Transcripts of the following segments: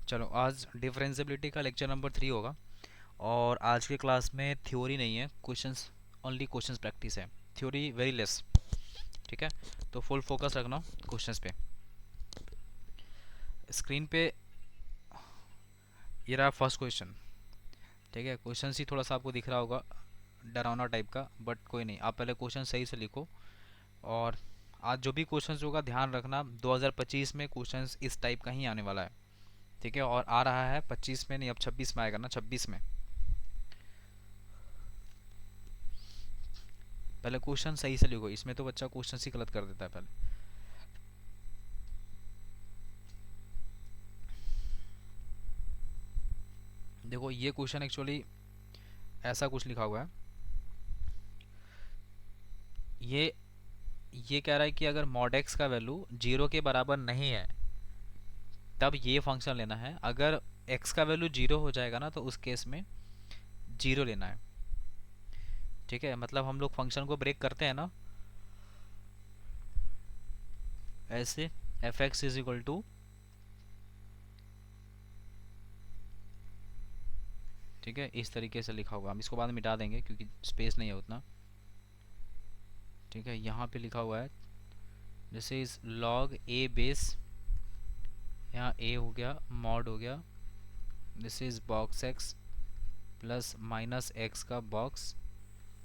चलो आज डिफरेंशियबिलिटी का लेक्चर नंबर 3 होगा। और आज के क्लास में थ्योरी नहीं है, क्वेश्चंस ओनली क्वेश्चंस प्रैक्टिस है। Theory very less. ठीक है, तो फुल फोकस रखना क्वेश्चंस पे। स्क्रीन पे ये रहा फर्स्ट क्वेश्चन। ठीक है, क्वेश्चन ही थोड़ा सा आपको दिख रहा होगा डरावना टाइप का, बट कोई नहीं, आप पहले क्वेश्चन सही से लिखो। और आज जो भी क्वेश्चंस होगा ध्यान रखना 2025 में क्वेश्चंस इस टाइप का ही आने वाला है। ठीक है, और आ रहा है 25 में नहीं, अब 26 में आएगा ना, 26 में। पहले क्वेश्चन सही से लिखो, इसमें तो बच्चा क्वेश्चन ही गलत कर देता है पहले। देखो ये क्वेश्चन एक्चुअली ऐसा कुछ लिखा हुआ है। ये ये कह रहा है कि अगर mod x का वैल्यू जीरो के बराबर नहीं है तब ये फंक्शन लेना है। अगर x का वैल्यू जीरो हो जाएगा ना तो उस केस में जीरो लेना है। ठीक है, मतलब हम लोग फंक्शन को ब्रेक करते हैं ना ऐसे, F x is equal to, ठीक है, इस तरीके से लिखा हुआ। हम इसको बाद में मिटा देंगे क्योंकि स्पेस नहीं है उतना। ठीक है, यहाँ पे लिखा हुआ है this is log A base, यहाँ ए हो गया, मॉड हो गया, this is box x plus minus x का बॉक्स,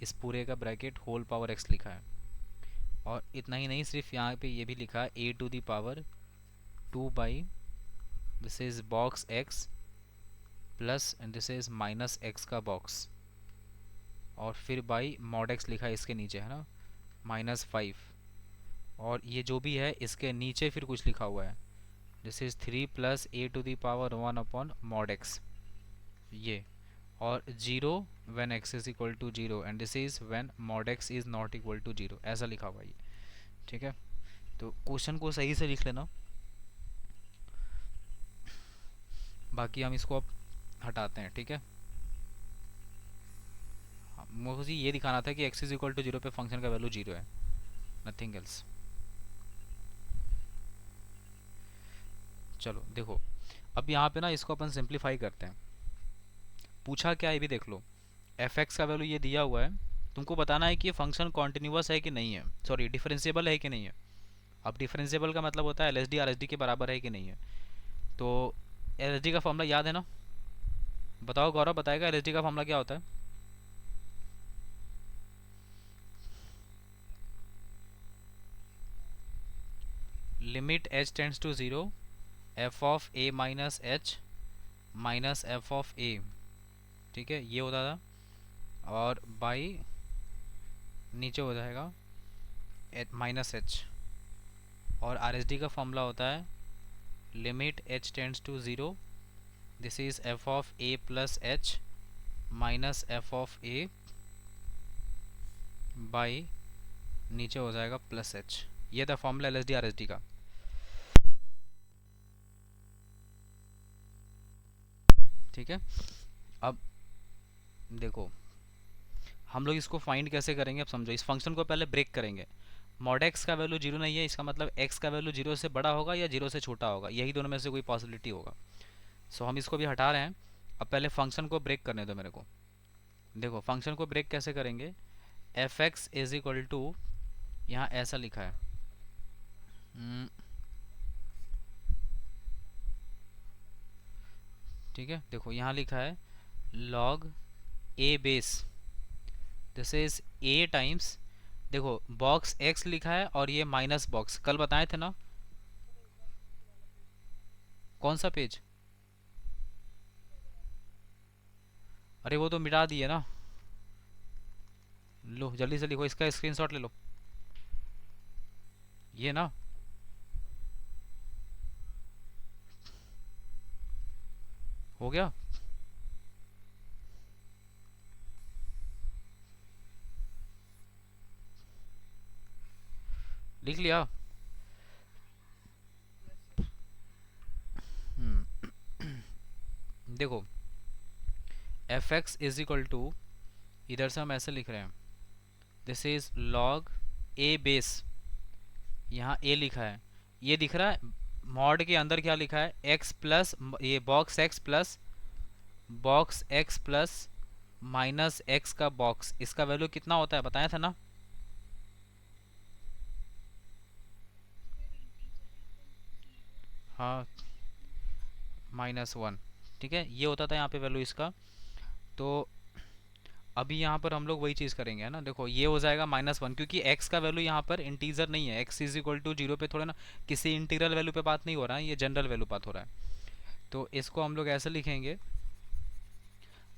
इस पूरे का ब्रैकेट होल पावर एक्स लिखा है। और इतना ही नहीं, सिर्फ यहाँ पे ये भी लिखा है a to the power 2 by, this is box x plus and this is minus x का बॉक्स, और फिर बाई मॉड एक्स लिखा है इसके नीचे, है ना, -5। और ये जो भी है इसके नीचे फिर कुछ लिखा हुआ है, this is 3 plus A to the power 1 upon mod X, ये। और zero when x is equal to zero and this is when mod x is not equal to zero, ऐसा लिखा हुआ है ये। ठीक है, तो क्वेश्चन को सही से लिख लेना, बाकी हम इसको अब हटाते हैं। ठीक है, मुझे ये दिखाना था कि x is equal to zero पे फंक्शन का वैल्यू जीरो है, नथिंग एल्स। चलो देखो, अब यहाँ पे ना इसको अपन सिंप्लीफाई करते हैं। पूछा क्या, ये भी देख लो। एफ एक्स का वैल्यू ये दिया हुआ है, तुमको बताना है कि ये फंक्शन कॉन्टिन्यूस है कि नहीं है, सॉरी डिफरेंशिएबल है कि नहीं है। अब डिफरेंशिएबल का मतलब होता है L S D R S D के बराबर है कि नहीं है। तो एल एस डी का फॉर्मूला याद है ना, बताओ, गौरव बताएगा एल एस डी का फॉर्मूला क्या होता है। Limit H tends to zero, F of A minus H minus F of A. ठीक है, ये होता था। और बाई नीचे हो जाएगा माइनस एच। और आर एस डी का फॉर्मूला होता है limit H tends to zero, this is F of A plus H minus F of A by नीचे हो जाएगा प्लस एच। ये था formula L S D R S D का। ठीक है, अब देखो हम लोग इसको फाइंड कैसे करेंगे, अब समझो। इस फंक्शन को पहले ब्रेक करेंगे। मॉड एक्स का वैल्यू जीरो नहीं है, इसका मतलब एक्स का वैल्यू जीरो से बड़ा होगा या जीरो से छोटा होगा, यही दोनों में से कोई पॉसिबिलिटी होगा। सो हम इसको भी हटा रहे हैं। अब पहले फंक्शन को ब्रेक करने दो मेरे को। देखो फंक्शन को ब्रेक कैसे करेंगे, F x is equal to, यहाँ ऐसा लिखा है, ठीक है, देखो यहाँ लिखा है log A base, this is A times, देखो बॉक्स एक्स लिखा है और ये माइनस बॉक्स, कल बताए थे ना। कौन सा पेज, अरे वो तो मिटा दिए ना। लो जल्दी से लिखो, इसका स्क्रीनशॉट ले लो, ये ना। हो गया, लिख लिया। देखो F x is equal to, इधर से हम ऐसे लिख रहे हैं, this is log A base, यहाँ ए लिखा है, ये दिख रहा है मॉड के अंदर क्या लिखा है, एक्स प्लस ये box x plus minus x का बॉक्स, इसका वैल्यू कितना होता है बताया था ना। हाँ, -1। ठीक है, ये होता था यहाँ पे वैल्यू इसका। तो अभी यहाँ पर हम लोग वही चीज़ करेंगे, है ना। देखो ये हो जाएगा -1, क्योंकि x का वैल्यू यहाँ पर इंटीजर नहीं है, x इज इक्वल टू 0 पे थोड़ा ना किसी इंटीग्रल वैल्यू पे बात नहीं हो रहा है, ये जनरल वैल्यू बात हो रहा है। तो इसको हम लोग ऐसे लिखेंगे,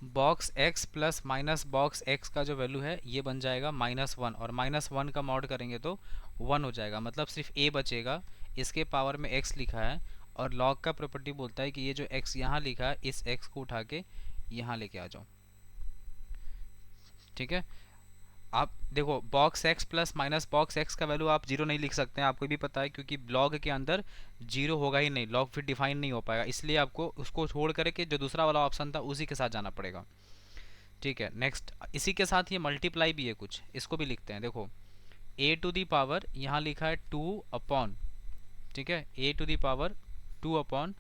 box x plus minus box x का जो वैल्यू है ये बन जाएगा -1, और -1 का मॉड करेंगे तो 1 हो जाएगा, मतलब सिर्फ a बचेगा। इसके पावर में x लिखा है, और log का प्रॉपर्टी बोलता है कि ये जो x यहाँ लिखा है इस x को उठा के यहाँ लेके आ जाओ। ठीक है, आप देखो box x plus minus box x का वैल्यू आप जीरो नहीं लिख सकते हैं, आपको भी पता है, क्योंकि लॉग के अंदर जीरो होगा ही नहीं, लॉग फिर डिफाइन नहीं हो पाएगा, इसलिए आपको उसको छोड़ करके जो दूसरा वाला ऑप्शन था उसी के साथ जाना पड़ेगा। ठीक है, नेक्स्ट इसी के साथ ये मल्टीप्लाई भी है कुछ, इसको भी लिखते हैं। देखो a टू दी पावर यहाँ लिखा है 2 अपॉन, ठीक है, a to the power 2 upon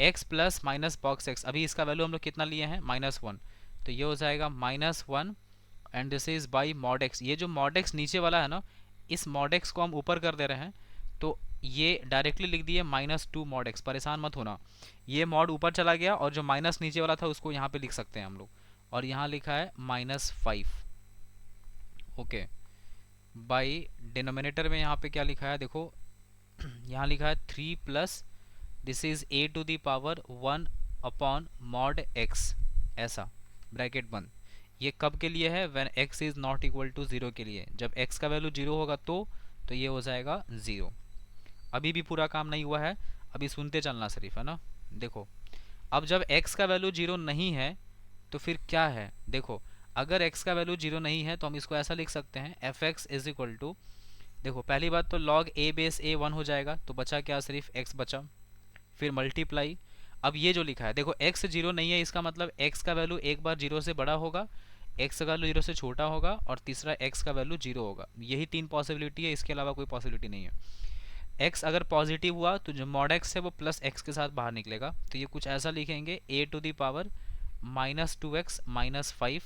x plus minus box x, अभी इसका वैल्यू हम लोग कितना लिए हैं -1, तो ये हो जाएगा -1 and this is by mod X. ये जो मॉड एक्स नीचे वाला है ना, इस मॉड एक्स को हम ऊपर कर दे रहे हैं, तो ये डायरेक्टली लिख दिए -2 मॉड एक्स, परेशान मत होना, ये मॉड ऊपर चला गया और जो माइनस नीचे वाला था उसको यहाँ पे लिख सकते हैं हम लोग, और यहाँ लिखा है -5। ओके, बाई डिनोमिनेटर में यहाँ पे क्या लिखा है देखो, यहाँ लिखा है 3 plus this is a to the power 1 upon mod x, ऐसा ब्रैकेट बंद। ये कब के लिए है, when x is not equal to 0 के लिए, जब x का वैल्यू 0 होगा तो ये हो जाएगा 0। अभी भी पूरा काम नहीं हुआ है, अभी सुनते चलना सिर्फ, है ना। देखो अब जब x का वैल्यू 0 नहीं है तो फिर क्या है, देखो अगर x का वैल्यू 0 नहीं है तो हम इसको ऐसा लिख सकते हैं, F x is equal to, देखो पहली बात तो log a बेस a 1 हो जाएगा, तो बचा क्या, सिर्फ x बचा, फिर मल्टीप्लाई। अब ये जो लिखा है देखो x 0 नहीं है, इसका मतलब x का वैल्यू एक बार 0 से बड़ा होगा, x का वैल्यू 0 से छोटा होगा, और तीसरा x का वैल्यू 0 होगा। यही तीन पॉसिबिलिटी है, इसके अलावा कोई पॉसिबिलिटी नहीं है। x अगर पॉजिटिव हुआ तो जो मॉड x है वो प्लस x के साथ बाहर निकलेगा, तो ये कुछ ऐसा लिखेंगे, a to the power -2x -5,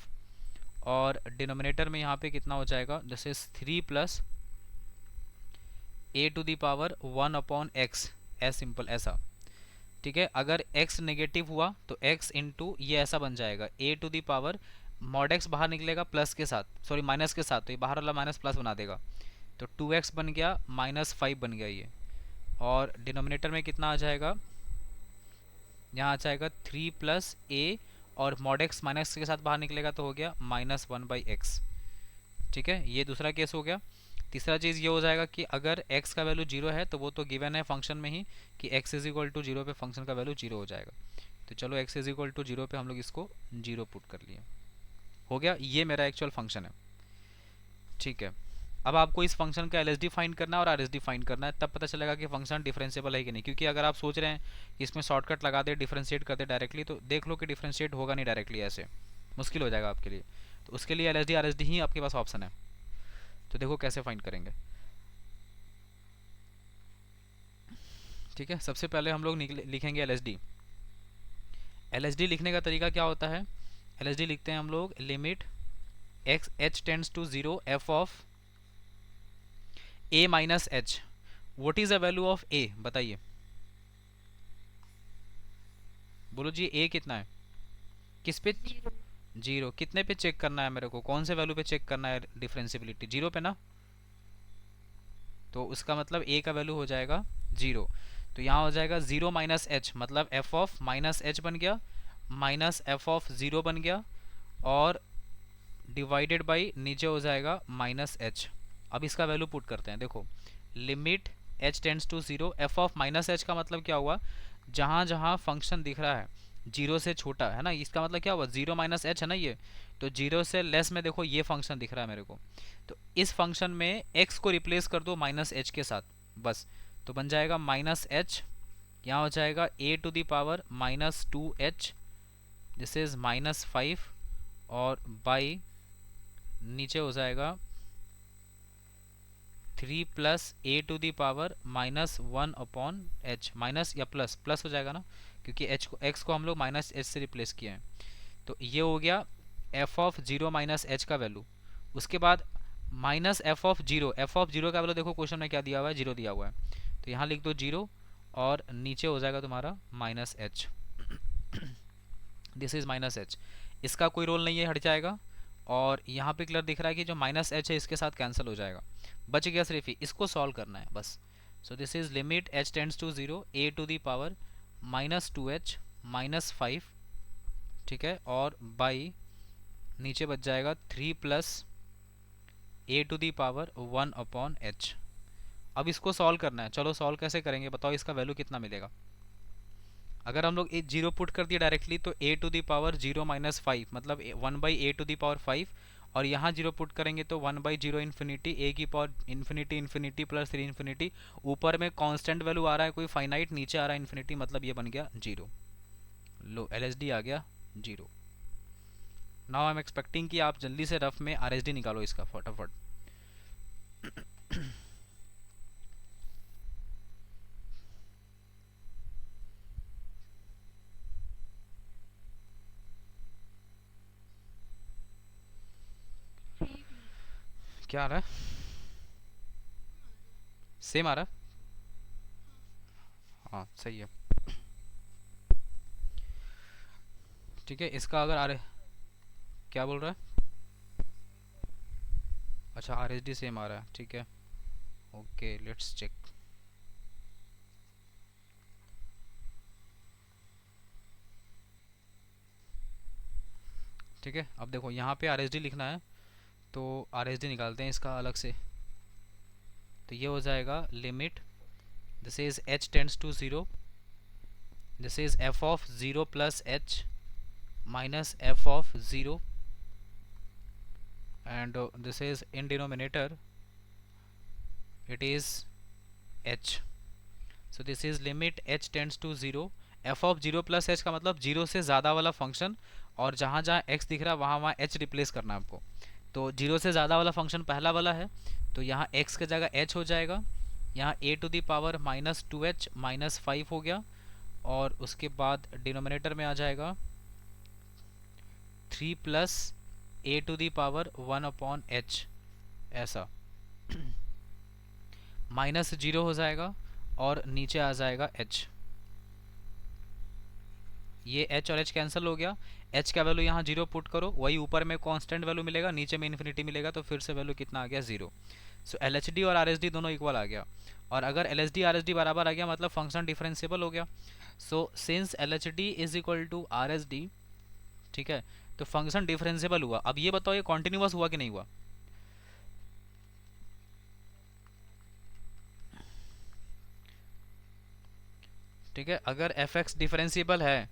और डिनोमिनेटर में यहाँ पे कितना हो जाएगा, जैसे 3 plus a to the power 1 upon x, as simple ऐसा। ठीक है, अगर x नेगेटिव हुआ तो x इंटू ये ऐसा बन जाएगा, a to the power mod x बाहर निकलेगा प्लस के साथ, सॉरी माइनस के साथ, तो ये बाहर वाला माइनस प्लस बना देगा, तो 2x बन गया, -5 बन गया ये, और डिनोमिनेटर में कितना आ जाएगा, यहाँ आ जाएगा 3 प्लस a, और मॉड x माइनस के साथ बाहर निकलेगा तो हो गया -1/x। ठीक है, ये दूसरा केस हो गया। तीसरा चीज़ ये हो जाएगा कि अगर x का वैल्यू 0 है तो वो तो गिवन है फंक्शन में ही कि x इज इक्वल टू 0 पे फंक्शन का वैल्यू 0 हो जाएगा, तो चलो x इज इक्वल टू 0 पे हम लोग इसको 0 पुट कर लिए, हो गया, ये मेरा एक्चुअल फंक्शन है। ठीक है, अब आपको इस फंक्शन का LHD फाइंड करना है और RHD फाइंड करना है, तब पता चलेगा कि फंक्शन डिफरेंशिएबल है कि नहीं, क्योंकि अगर आप सोच रहे हैं कि इसमें शॉर्टकट लगा दे डिफरेंशिएट कर दे डायरेक्टली, तो देख लो कि डिफरेंशिएट होगा नहीं डायरेक्टली, ऐसे मुश्किल हो जाएगा आपके लिए, तो उसके लिए LHD RHD ही आपके पास ऑप्शन है। तो देखो कैसे फाइंड करेंगे। ठीक है, सबसे पहले हम लोग लिखेंगे LHD। LHD लिखने का तरीका क्या होता है, LHD लिखते हैं हम लोग, limit x h tends to 0 f of a minus h, what is the value of a, बताइए, बोलो जी a कितना है, किस पे, 0, कितने पे चेक करना है मेरे को, कौन से वैल्यू पे चेक करना है डिफरेंशिएबिलिटी, 0 पे ना, तो उसका मतलब a का वैल्यू हो जाएगा 0, तो यहाँ हो जाएगा 0 माइनस h, मतलब f ऑफ माइनस h बन गया, माइनस f ऑफ 0 बन गया, और डिवाइडेड बाई नीचे हो जाएगा -h। अब इसका वैल्यू पुट करते हैं, देखो limit h tends to 0, f of -h का मतलब क्या हुआ, जहाँ जहाँ फंक्शन दिख रहा है 0 से छोटा, है ना, इसका मतलब क्या हुआ, 0 माइनस h है ना ये, तो 0 से लेस में देखो ये फंक्शन दिख रहा है मेरे को, तो इस फंक्शन में x को रिप्लेस कर दो -h के साथ, बस, तो बन जाएगा -h, यहाँ हो जाएगा a to the power -2h, this is -5, और बाई नीचे हो जाएगा 3 plus A to the power minus 1 upon H, minus या प्लस, प्लस हो जाएगा ना, क्योंकि एच को, एक्स को हम लोग माइनस एच से रिप्लेस किए हैं। तो ये हो गया F of zero minus h का वैल्यू। उसके बाद minus F of zero, f of zero का वैल्यू देखो क्वेश्चन में क्या दिया हुआ है, जीरो दिया हुआ है, तो यहाँ लिख दो जीरो, और नीचे हो जाएगा तुम्हारा minus H. This is minus H, इसका कोई रोल नहीं है, हट जाएगा। और यहाँ पे क्लियर दिख रहा है कि जो माइनस एच है इसके साथ कैंसिल हो जाएगा, बच गया सिर्फ ही, इसको सॉल्व करना है बस। So this is limit H tends to zero A to the power minus two H minus five, ठीक है, और बाई नीचे बच जाएगा three plus A to the power one upon H. अब इसको सॉल्व करना है, चलो सॉल्व कैसे करेंगे बताओ, इसका वैल्यू कितना मिलेगा। अगर हम लोग जीरो पुट कर दिया डायरेक्टली तो A to the power zero minus five, मतलब one by A to the power five, और यहाँ जीरो पुट करेंगे तो one by zero infinity A की power infinity infinity plus three infinity, ऊपर में कांस्टेंट वैल्यू आ रहा है कोई फाइनाइट, नीचे आ रहा है इन्फिनिटी, मतलब ये बन गया जीरो। लो एल आ गया zero. Now I am expecting कि आप जल्दी से रफ में आर निकालो इसका फटाफट। क्या आ रहा है, सेम आ रहा है, हाँ सही है, ठीक है। इसका अगर आ रहे, क्या बोल रहा है, अच्छा आर सेम आ रहा है, ठीक है, ओके लेट्स चेक। ठीक है, अब देखो यहाँ पे आर लिखना है, तो आर निकालते हैं इसका अलग से। तो ये हो जाएगा limit, this is H tends to zero, this is F of zero plus H minus F of zero, and this is in denominator it is h, so this is limit h tends to 0, f of 0 plus h का मतलब 0 से ज़्यादा वाला function, और जहाँ जहाँ x दिख रहा है वहाँ वहाँ h रिप्लेस करना है आपको। तो 0 से ज़्यादा वाला फंक्शन पहला वाला है, तो यहाँ x की जगह h हो जाएगा, यहाँ a to the power minus two H minus five हो गया, और उसके बाद डिनोमिनेटर में आ जाएगा three plus A to the power one upon H, ऐसा माइनस जीरो हो जाएगा, और नीचे आ जाएगा h, ये h और h कैंसिल हो गया, h का वैल्यू यहाँ जीरो पुट करो, वही ऊपर में कांस्टेंट वैल्यू मिलेगा, नीचे में इन्फिनिटी मिलेगा, तो फिर से वैल्यू कितना आ गया जीरो। सो एल और आर दोनों इक्वल आ गया, और अगर एल आर बराबर आ गया मतलब फंक्शन डिफरेंशिएबल हो गया। So since L is equal to R, ठीक है, तो फंक्शन डिफरेंशिएबल हुआ। अब ये बताओ ये कॉन्टिन्यूअस हुआ कि नहीं हुआ, ठीक है। अगर एफ एक्स डिफरेंशिएबल है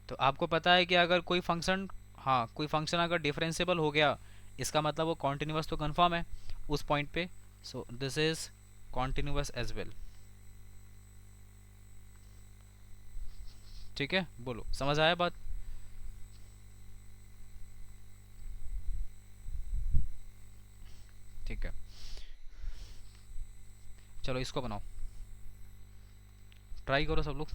तो आपको पता है कि अगर कोई फंक्शन, हाँ कोई फंक्शन अगर डिफरेंशिएबल हो गया, इसका मतलब वो कॉन्टिन्यूअस तो कंफर्म है उस पॉइंट पे। So this is continuous as well, ठीक है, बोलो समझ आया बात। ठीक है, चलो इसको बनाओ, ट्राई करो सब लोग।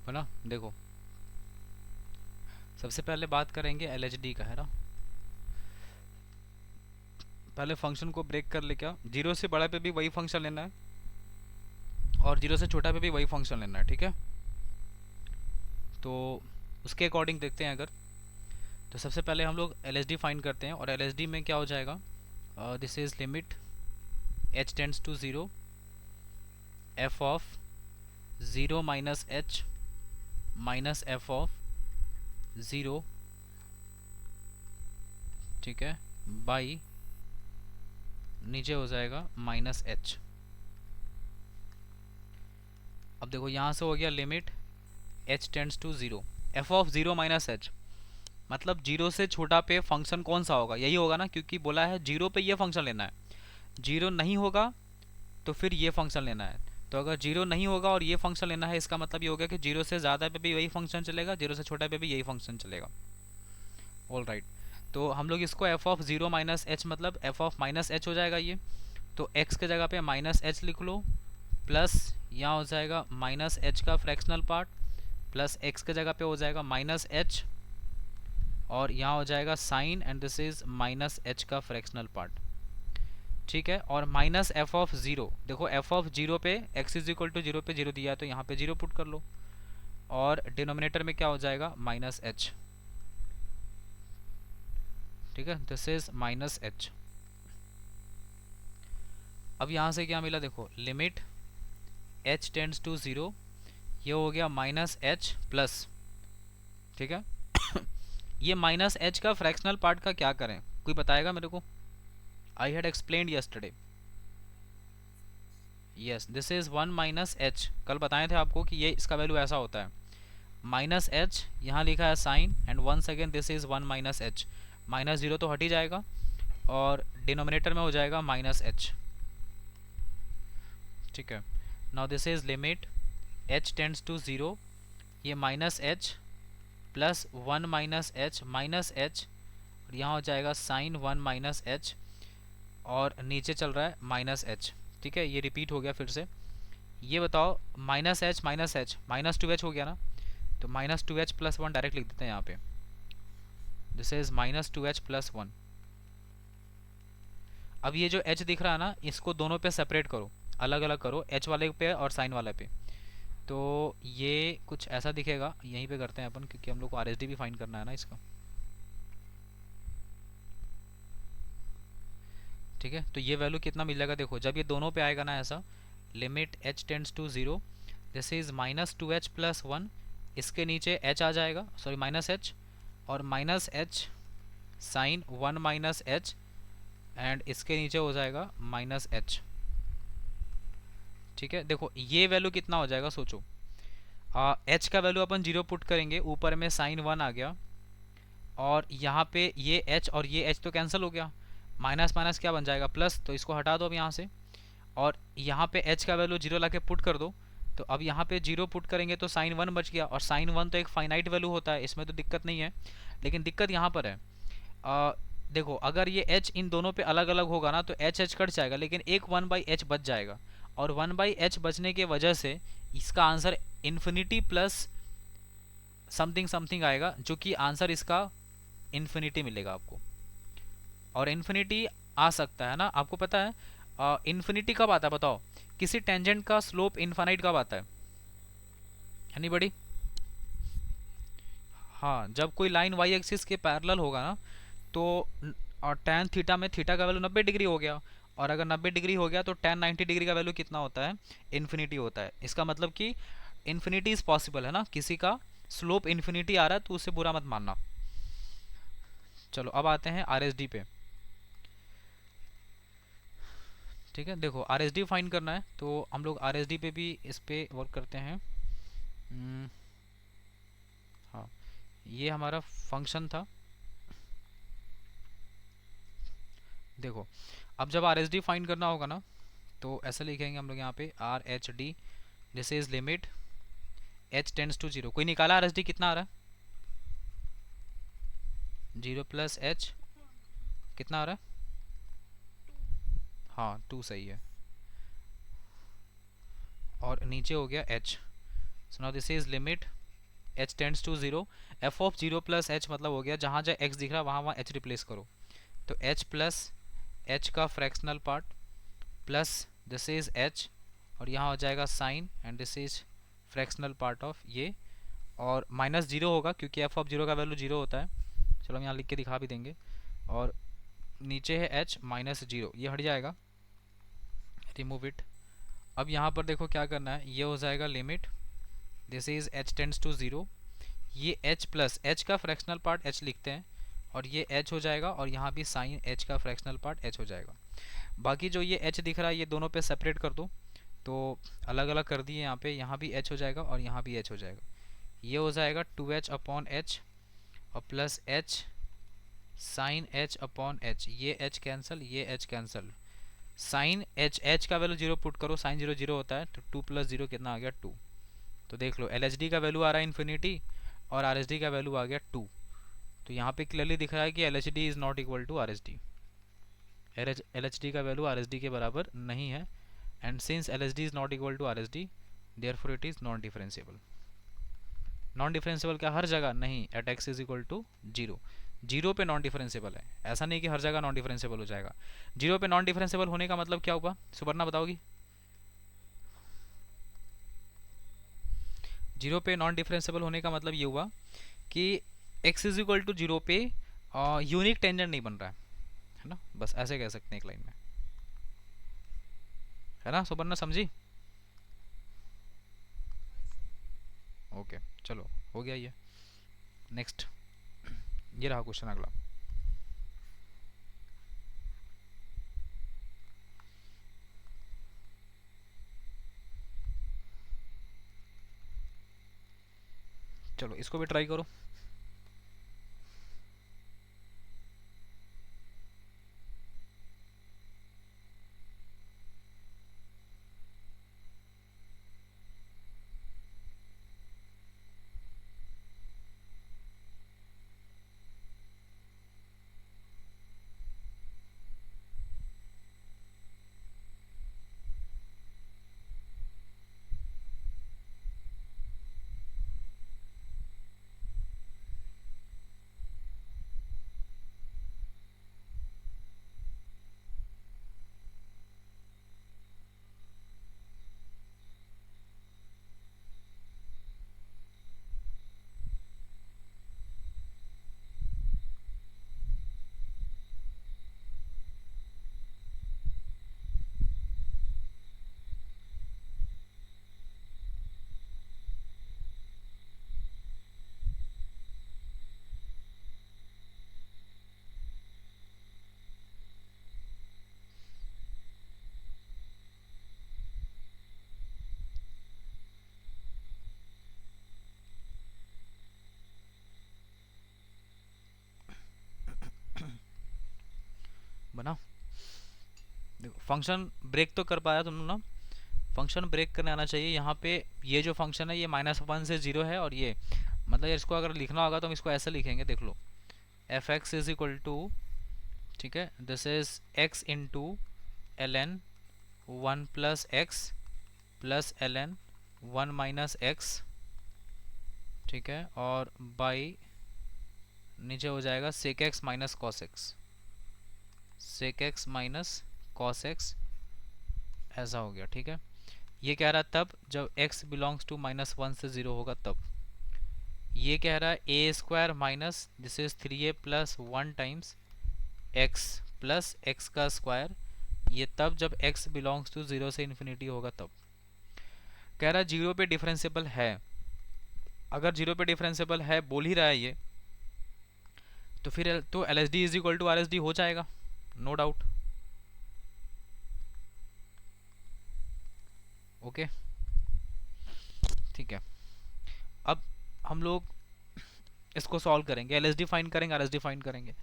है ना। देखो सबसे पहले बात करेंगे LHD का, है ना। पहले फंक्शन को ब्रेक कर ले, क्या जीरो से बड़ा पे भी वही फंक्शन लेना है और जीरो से छोटा पे भी वही फंक्शन लेना है, ठीक है। तो उसके अकॉर्डिंग देखते हैं अगर, तो सबसे पहले हम लोग LHD फाइंड करते हैं और LHD में क्या हो जाएगा, this is limit h tends to zero f of zero minus h minus f of zero, ठीक है, बाई नीचे हो जाएगा माइनस h। अब देखो यहाँ से हो गया limit h tends to zero f of zero minus h, मतलब जीरो से छोटा पे फंक्शन कौन सा होगा, यही होगा ना, क्योंकि बोला है जीरो पे ये फंक्शन लेना है। जीरो नहीं होगा तो फिर ये फंक्शन लेना है। तो अगर जीरो नहीं होगा और ये फंक्शन लेना है, इसका मतलब ये होगा कि जीरो से ज़्यादा पे भी वही फंक्शन चलेगा, जीरो से छोटा पे भी यही फंक्शन चलेगा। ऑल राइट, तो हम लोग इसको F of zero minus h, मतलब एफ ऑफ माइनस एच हो जाएगा ये। तो एक्स के जगह पे माइनस एच लिख लो, प्लस यहाँ हो जाएगा माइनस एच का फ्रैक्शनल पार्ट, प्लस एक्स के जगह पे हो जाएगा माइनस एच, और यहाँ हो जाएगा sine, and this is minus h का फ्रैक्शनल पार्ट, ठीक है। और माइनस एफ ऑफ ज़ीरो, देखो एफ ऑफ जीरो पे x is equal to zero पे जीरो दिया है तो यहाँ पे जीरो पुट कर लो, और डिनोमिनेटर में क्या हो जाएगा माइनस एच, ठीक है, दिस इज माइनस एच। अब यहाँ से क्या मिला, देखो limit h tends to zero, ये हो गया माइनस एच प्लस, ठीक है। ये माइनस एच का फ्रैक्शनल पार्ट का क्या करें, कोई बताएगा मेरे को। I had explained yesterday, yes this is one minus h, कल बताए थे आपको कि ये इसका वैल्यू ऐसा होता है, माइनस एच यहाँ लिखा है sine, and once again this is one minus H, minus zero तो हट ही जाएगा और डिनोमिनेटर में हो जाएगा माइनस एच, ठीक है। Now this is limit h tends to zero, ये minus H plus one minus H minus H, और यहाँ हो जाएगा साइन वन माइनस एच, और नीचे चल रहा है माइनस एच, ठीक है। ये रिपीट हो गया फिर से। ये बताओ minus H minus two H हो गया ना, तो minus two h plus one direct लिख देते हैं यहाँ पे, this is minus two h plus one. अब ये जो h दिख रहा है ना, इसको दोनों पे सेपरेट करो, अलग अलग करो, h वाले पे और साइन वाले पे। तो ये कुछ ऐसा दिखेगा, यहीं पे करते हैं अपन क्योंकि हम लोग को RSD भी फाइंड करना है ना इसका, ठीक है। तो ये वैल्यू कितना मिल जाएगा, देखो जब ये दोनों पे आएगा ना ऐसा, limit h tends to zero, this is minus two h plus one, इसके नीचे h आ जाएगा, सॉरी माइनस h, और minus h sine one minus h, and इसके नीचे हो जाएगा माइनस h, ठीक है। देखो ये वैल्यू कितना हो जाएगा सोचो, h का वैल्यू अपन जीरो पुट करेंगे, ऊपर में साइन वन आ गया, और यहाँ पे ये h और ये h तो कैंसिल हो गया, माइनस माइनस क्या बन जाएगा प्लस, तो इसको हटा दो अब यहाँ से, और यहाँ पे h का वैल्यू जीरो ला के पुट कर दो, तो अब यहाँ पे जीरो पुट करेंगे तो साइन वन बच गया, और साइन वन तो एक फाइनाइट वैल्यू होता है, इसमें तो दिक्कत नहीं है। लेकिन दिक्कत यहाँ पर है, देखो अगर ये h इन दोनों पे अलग अलग होगा ना तो h कट जाएगा, लेकिन एक वन बाई एच बच जाएगा, और वन बाई एच बचने के वजह से इसका answer infinity plus something something आएगा, जो कि आंसर इसका इन्फिनिटी मिलेगा आपको। और इन्फिनिटी आ सकता है ना, आपको पता है इन्फिनिटी कब आता है बताओ, किसी टेंजेंट का स्लोप इनफाइनाइट कब आता है, एनीबॉडी। हाँ, जब कोई लाइन वाई एक्सिस के पैरेलल होगा ना, तो और टेन थीटा में थीटा का वैल्यू 90 डिग्री हो गया, और अगर 90 डिग्री हो गया तो टेन 90 डिग्री का वैल्यू कितना होता है, इन्फिनिटी होता है। इसका मतलब कि इन्फिनिटी इज पॉसिबल, है ना, किसी का स्लोप इन्फिनिटी आ रहा है तो उसे बुरा मत मानना। चलो अब आते हैं RSD पे, ठीक है। देखो RSD फाइंड करना है तो हम लोग RSD पे भी इस पे वर्क करते हैं। हाँ, ये हमारा फंक्शन था, देखो अब जब RSD फाइंड करना होगा ना तो ऐसा लिखेंगे हम लोग यहाँ पे RHD, this is limit h tends to zero, कोई निकाला RSD कितना आ रहा है, जीरो प्लस h कितना आ रहा है, हाँ टू सही है, और नीचे हो गया h, so now this is limit h tends to zero, f of zero plus h मतलब हो गया जहाँ जहाँ x दिख रहा है वहाँ वहाँ h रिप्लेस करो, तो h प्लस h का fractional part plus this is h, और यहाँ हो जाएगा sine and this is fractional part of ये, और माइनस जीरो होगा क्योंकि f ऑफ जीरो का वैल्यू जीरो होता है, चलो हम यहाँ लिख के दिखा भी देंगे, और नीचे है h माइनस जीरो, ये हट जाएगा, रिमूव इट। अब यहाँ पर देखो क्या करना है, ये हो जाएगा limit this is h tends to zero, ये h प्लस h का फ्रैक्शनल पार्ट h लिखते हैं और ये h हो जाएगा, और यहाँ भी साइन h का फ्रैक्शनल पार्ट h हो जाएगा। बाकी जो ये h दिख रहा है ये दोनों पे सेपरेट कर दो, तो अलग अलग कर दिए यहाँ भी h हो जाएगा और यहाँ भी h हो जाएगा, ये हो जाएगा 2h अपॉन h और plus h sine h upon h, ये h कैंसिल ये h कैंसिल, साइन h का वैल्यू जीरो पुट करो, साइन जीरो जीरो होता है, तो 2 प्लस जीरो कितना आ गया 2, तो देख लो LHD का वैल्यू आ रहा है इन्फिनिटी और RHD का वैल्यू आ गया 2, तो यहाँ पे क्लियरली दिख रहा है कि LHD is not equal to RHD, LHD का वैल्यू RHD के बराबर नहीं है, and since LHD is not equal to RHD therefore it is non differentiable. Non differentiable क्या हर जगह नहीं, at x is equal to zero, zero पे नॉन डिफरेंशिएबल है, ऐसा नहीं कि हर जगह नॉन डिफरेंशिएबल हो जाएगा। जीरो पे नॉन डिफरेंशिएबल होने का मतलब क्या हुआ, सुपर्णा बताओगी? जीरो पे नॉन डिफरेंशिएबल होने का मतलब ये हुआ कि x is equal to zero पे यूनिक टेंजेंट नहीं बन रहा है ना, बस ऐसे कह सकते हैं एक लाइन में, है ना सुपर्णा, समझी? ओके चलो हो गया ये, नेक्स्ट, ये रहा क्वेश्चन अगला। चलो इसको भी ट्राई करो। बना, देखो फंक्शन ब्रेक तो कर पाया तुम लोग ना, फंक्शन ब्रेक करने आना चाहिए। यहाँ पे ये जो फंक्शन है ये -1 से 0 है, और ये मतलब यार इसको अगर लिखना होगा तो हम इसको ऐसे लिखेंगे, देख लो F x is equal to, ठीक है, this is x into L N 1 plus X plus L N 1 minus X, ठीक है, और बाई नीचे हो जाएगा sec x minus cos X, sec x minus cos X, ऐसा हो गया, ठीक है। ये कह रहा तब जब x बिलोंग्स टू -1 से 0 होगा तब, ये कह रहा है A square minus this is 3a plus 1 times x plus X का स्क्वायर, ये तब जब x बिलोंग्स टू 0 से इन्फिनिटी होगा तब। कह रहा है जीरो पे डिफरेंशिएबल है, अगर जीरो पे डिफरेंशिएबल है बोल ही रहा है ये, तो फिर तो L H D is equal to R H D हो जाएगा, नो डाउट। ओके ठीक है, अब हम लोग इसको सॉल्व करेंगे, एल एच डी फाइंड करेंगे, आर एच डी फाइंड करेंगे।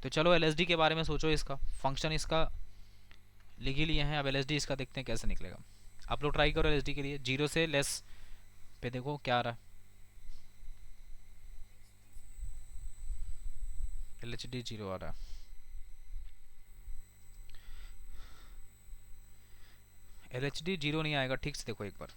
तो चलो एल एच डी के बारे में सोचो, इसका फंक्शन इसका लिख ही लिए हैं, अब एल एच डी इसका देखते हैं कैसे निकलेगा। आप लोग ट्राई करो एल एच डी के लिए, जीरो से लेस पे देखो क्या आ रहा है, एल एच डी जीरो आ रहा है, एल एच डी जीरो नहीं आएगा, ठीक से देखो एक बार,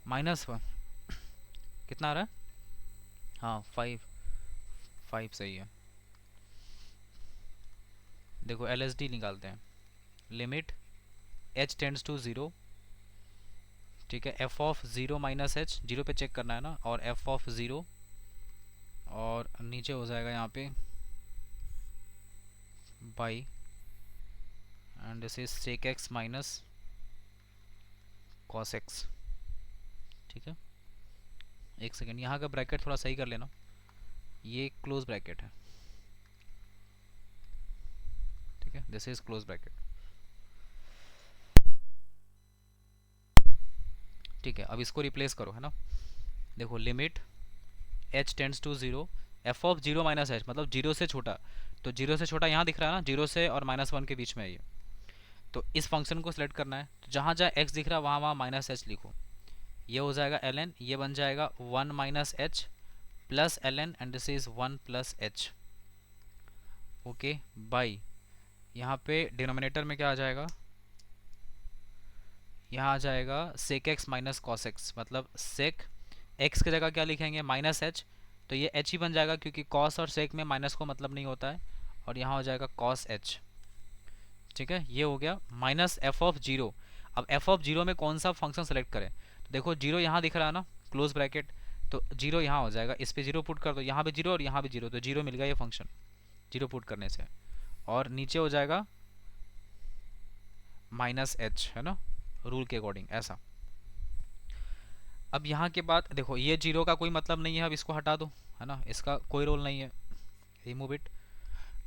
-1 कितना आ रहा है? हाँ 5, 5 सही है। देखो LSD निकालते हैं। लिमिट h टेंड्स टू 0, ठीक है, f of 0 minus H, zero पे चेक करना है ना, और f ऑफ 0, और नीचे हो जाएगा यहाँ पे by, and this is sec x minus cos x। ठीक है, एक सेकेंड, यहाँ का ब्रैकेट थोड़ा सही कर लेना, ये क्लोज ब्रैकेट है, ठीक है, दिस इज क्लोज ब्रैकेट। ठीक है, अब इसको रिप्लेस करो, है ना। देखो limit h tends to 0, f of 0 minus h, मतलब 0 से छोटा, तो 0 से छोटा यहाँ दिख रहा है ना, 0 से और -1 के बीच में है ये। तो इस फंक्शन को सिलेक्ट करना है, तो जहाँ जहाँ x दिख रहा है वहाँ वहाँ माइनस एच लिखो। ये हो जाएगा ln, ये बन जाएगा 1 minus H plus ln, and this is 1 plus H. Okay, by, यहाँ पे डिनोमिनेटर में क्या आ जाएगा, यहाँ आ जाएगा sec x minus cos x, मतलब सेक एक्स की जगह क्या लिखेंगे, माइनस एच, तो ये एच ही बन जाएगा क्योंकि कॉस और सेक में माइनस को मतलब नहीं होता है, और यहाँ हो जाएगा कॉस एच। ठीक है, ये हो गया माइनस एफ ऑफ 0। अब एफ ऑफ 0 में कौन सा फंक्शन सेलेक्ट करें, तो देखो 0 यहाँ दिख रहा है ना, क्लोज ब्रैकेट, तो 0 यहाँ हो जाएगा, इस पे 0 पुट कर दो, यहाँ पे 0 और यहाँ पे 0, तो 0 मिल गया ये फंक्शन 0 पुट करने से, और नीचे हो जाएगा माइनस एच, है ना, रूल के अकॉर्डिंग ऐसा। अब यहाँ के बाद देखो ये 0 का कोई मतलब नहीं है, अब इसको हटा दो, है ना, इसका कोई रोल नहीं है, रिमूव इट।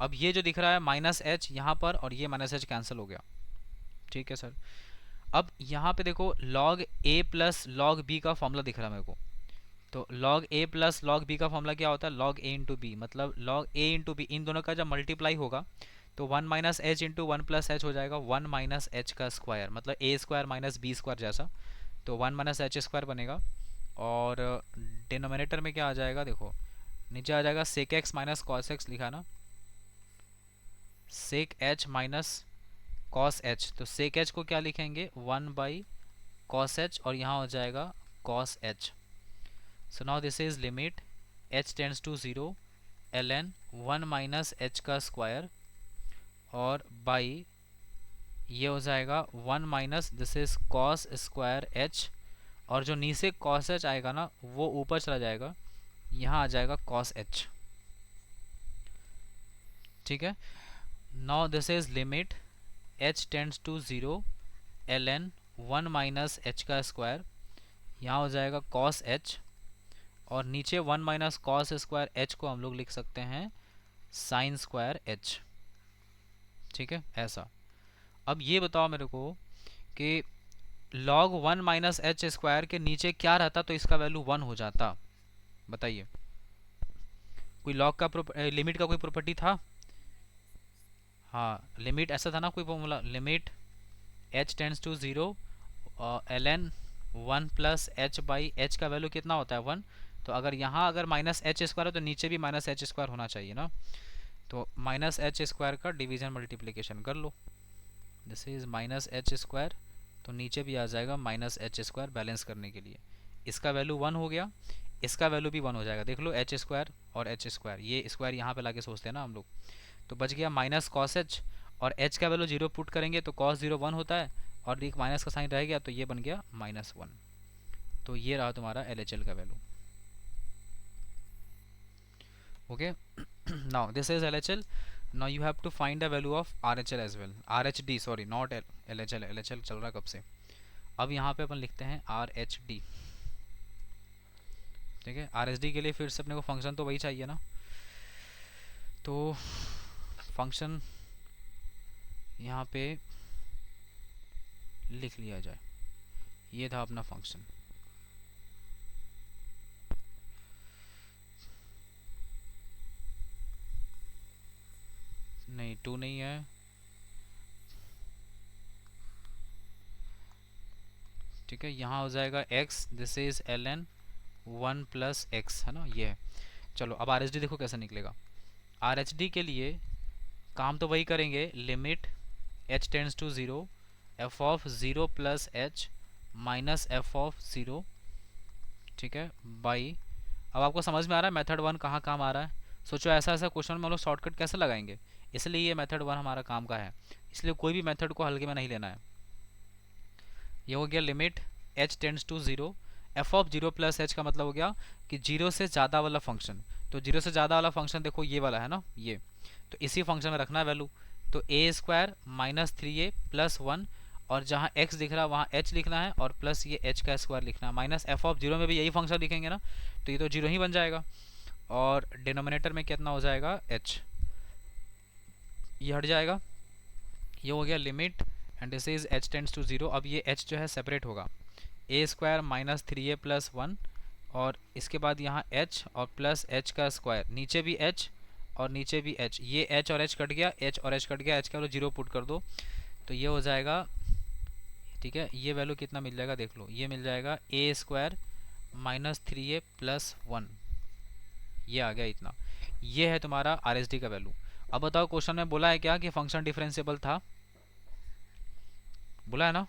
अब ये जो दिख रहा है माइनस एच यहाँ पर, और ये माइनस एच कैंसिल हो गया। ठीक है सर, अब यहाँ पे देखो log a plus log b का फॉर्मूला दिख रहा है मेरे को, तो log a plus log b का फॉर्मूला क्या होता है, log a इंटू बी, मतलब log a इंटू बी, इन दोनों का जब मल्टीप्लाई होगा तो 1 minus h into 1 plus h हो जाएगा 1 माइनस एच का स्क्वायर, मतलब a square minus b square जैसा, तो 1 माइनस एच स्क्वायर बनेगा। और डिनोमिनेटर में क्या आ जाएगा, देखो नीचे आ जाएगा sec x minus cos x लिखा ना, sec h minus cos h, तो सेक एच को क्या लिखेंगे 1 बाई कॉस एच, और यहाँ हो जाएगा cos h. So now this is limit h tends to 0 ln 1 minus h का स्क्वायर, और बाई ये हो जाएगा 1 minus this is cos square h, और जो नीचे कॉस एच आएगा ना वो ऊपर चला जाएगा, यहाँ आ जाएगा कॉस एच। ठीक है, now this is limit h tends to 0 ln 1 minus h का स्क्वायर, यहाँ हो जाएगा कॉस एच, और नीचे 1 माइनस कॉस स्क्वायर एच को हम लोग लिख सकते हैं साइन स्क्वायर एच। ठीक है, ऐसा। अब ये बताओ मेरे को कि log 1 माइनस एच स्क्वायर के नीचे क्या रहता तो इसका वैल्यू 1 हो जाता, बताइए। कोई लॉग का लिमिट का कोई प्रॉपर्टी था? हाँ, लिमिट ऐसा था ना कोई formula, limit h tends to 0 ln 1 plus h by h का वैल्यू कितना होता है 1, तो अगर यहाँ अगर माइनस एच स्क्वायर है तो नीचे भी माइनस एच स्क्वायर होना चाहिए ना, तो माइनस एच स्क्वायर का डिवीजन मल्टीप्लिकेशन कर लो, this is minus H square, तो नीचे भी आ जाएगा माइनस एच स्क्वायर बैलेंस करने के लिए, इसका वैल्यू 1 हो गया, इसका वैल्यू भी 1 हो जाएगा, देख लो एच स्क्वायर और एच स्क्वायर, ये स्क्वायर यहाँ पे लाके सोचते हैं ना हम लोग, तो बच गया माइनस कॉस एच, और एच का वैल्यू 0 पुट करेंगे तो कॉस 0 1 होता है, और एक माइनस का साइन रह गया तो ये बन गया -1, तो ये रहा तुम्हारा LHL का value. Okay, now this is LHL, now you have to find the value of RHL as well, RHD sorry not LHL, LHL चल रहा कब से। अब यहाँ पे अपन लिखते हैं RHD। ठीक है, RHD के लिए फिर से अपने को फंक्शन तो वही चाहिए ना, तो फंक्शन यहाँ पे लिख लिया जाए, ये था अपना फंक्शन। नहीं 2 नहीं है, ठीक है, यहाँ हो जाएगा x, this is ln 1 plus x, है ना, ये है। चलो अब RHD देखो कैसे निकलेगा। RHD के लिए काम तो वही करेंगे, limit h tends to 0 f of 0 plus H minus F of 0, ठीक है, बाई। अब आपको समझ में आ रहा है मेथड वन कहाँ काम आ रहा है। सोचो ऐसा ऐसा क्वेश्चन में हम लोग शॉर्टकट कैसे लगाएंगे, इसलिए ये मेथड वन हमारा काम का है। इसलिए कोई भी मेथड को हल्के में नहीं लेना है। ये हो गया limit h tends to zero, f of zero plus h का मतलब हो गया कि जीरो से ज़्यादा वाला फंक्शन। तो जीरो से ज़्यादा वाला फंक्शन देखो ये वाला है ना, ये तो इसी फंक्शन में रखना है वैल्यू। तो A square minus three A plus one, और जहाँ x दिख रहा है वहाँ h लिखना है, और प्लस ये h का स्क्वायर लिखना है, माइनस एफ ऑफ जीरो में भी यही फंक्शन लिखेंगे ना, तो ये तो जीरो ही बन जाएगा। और डिनोमिनेटर में कितना हो जाएगा, h, ये हट जाएगा। ये हो गया limit and this is h tends to zero. अब ये h जो है सेपरेट होगा, a square minus three A plus one, और इसके बाद यहाँ h और प्लस h का स्क्वायर, नीचे भी h और नीचे भी h, ये h और h कट गया, h और h कट गया, h का वैल्यू जीरो पुट कर दो, तो ये हो जाएगा। ठीक है, ये वैल्यू कितना मिल जाएगा देख लो, ये मिल जाएगा ए स्क्वायर माइनस थ्री ए प्लस वन, ये आ गया इतना। ये है तुम्हारा आर एस डी का वैल्यू। अब बताओ क्वेश्चन में बोला है क्या कि फंक्शन डिफरेंशिएबल था, बोला है ना।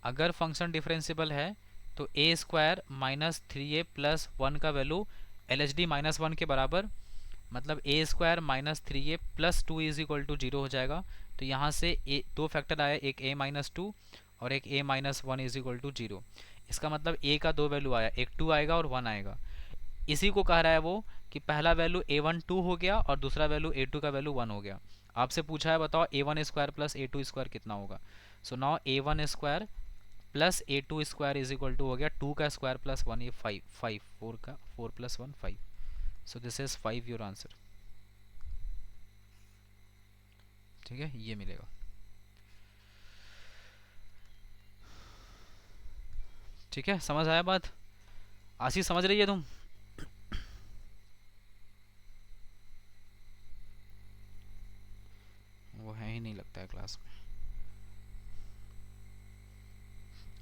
अगर फंक्शन डिफरेंशिएबल है तो A square minus three A plus one का value L H D minus one के बराबर, मतलब A square minus three A plus two is equal to zero हो जाएगा। तो यहाँ से ए दो फैक्टर आया, एक ए माइनस टू और एक A minus one is equal to zero. इसका मतलब ए का दो वैल्यू आया, एक टू आएगा और वन आएगा। इसी को कह रहा है वो कि पहला वैल्यू ए वन टू हो गया और दूसरा वैल्यू ए टू का वैल्यू वन हो गया। आपसे पूछा है बताओ A one square plus A two square कितना होगा। So now A one square plus A two square is equal to हो गया टू का स्क्वायर प्लस वन, ये फाइव, फाइव फोर का four plus one five. So this is five your answer. ठीक है, ये मिलेगा। ठीक है, समझ आया बात, आशीष समझ रही है तुम। वो है ही नहीं लगता है क्लास में।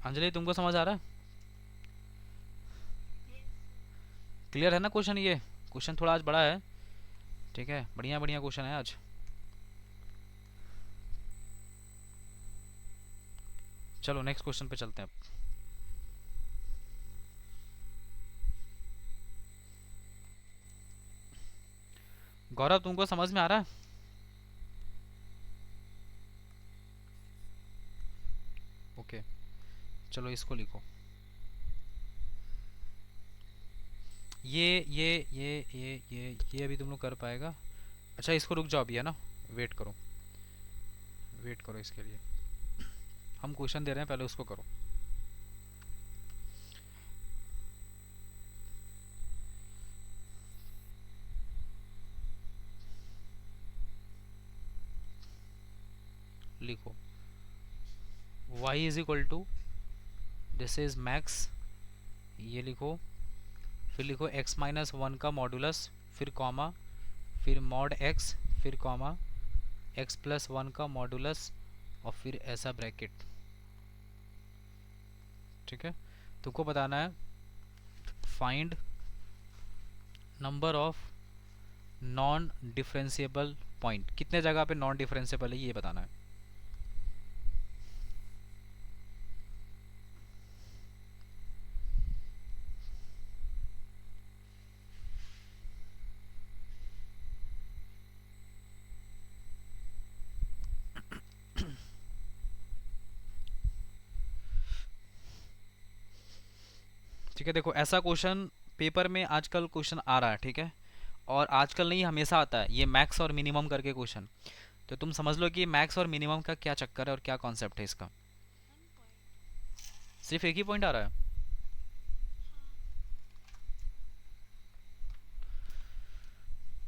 अंजलि तुमको समझ आ रहा है, क्लियर है ना क्वेश्चन। ये क्वेश्चन थोड़ा आज बड़ा है, ठीक है, बढ़िया बढ़िया क्वेश्चन है आज। चलो नेक्स्ट क्वेश्चन पे चलते हैं। गौरव तुमको समझ में आ रहा है। ओके, चलो इसको लिखो। ये अभी तुम लोग कर पाएगा। अच्छा इसको रुक जाओ अभी, है ना, वेट करो, वेट करो इसके लिए। हम क्वेश्चन दे रहे हैं, पहले उसको करो। लिखो y is equal to, this is max, ये लिखो। फिर लिखो x माइनस वन का मॉडुलस, फिर कॉमा, फिर मॉड x, फिर कॉमा x प्लस वन का मॉडुलस, और फिर ऐसा ब्रैकेट। ठीक है, तुमको बताना है find number of non differentiable point, कितने जगह पे नॉन डिफरेंशिएबल है ये बताना है। ठीक है, देखो ऐसा क्वेश्चन पेपर में आजकल क्वेश्चन आ रहा है, ठीक है, और आजकल नहीं हमेशा आता है ये मैक्स और मिनिमम करके क्वेश्चन। तो तुम समझ लो कि मैक्स और मिनिमम का क्या चक्कर है और क्या कॉन्सेप्ट है इसका। सिर्फ एक ही पॉइंट आ रहा है।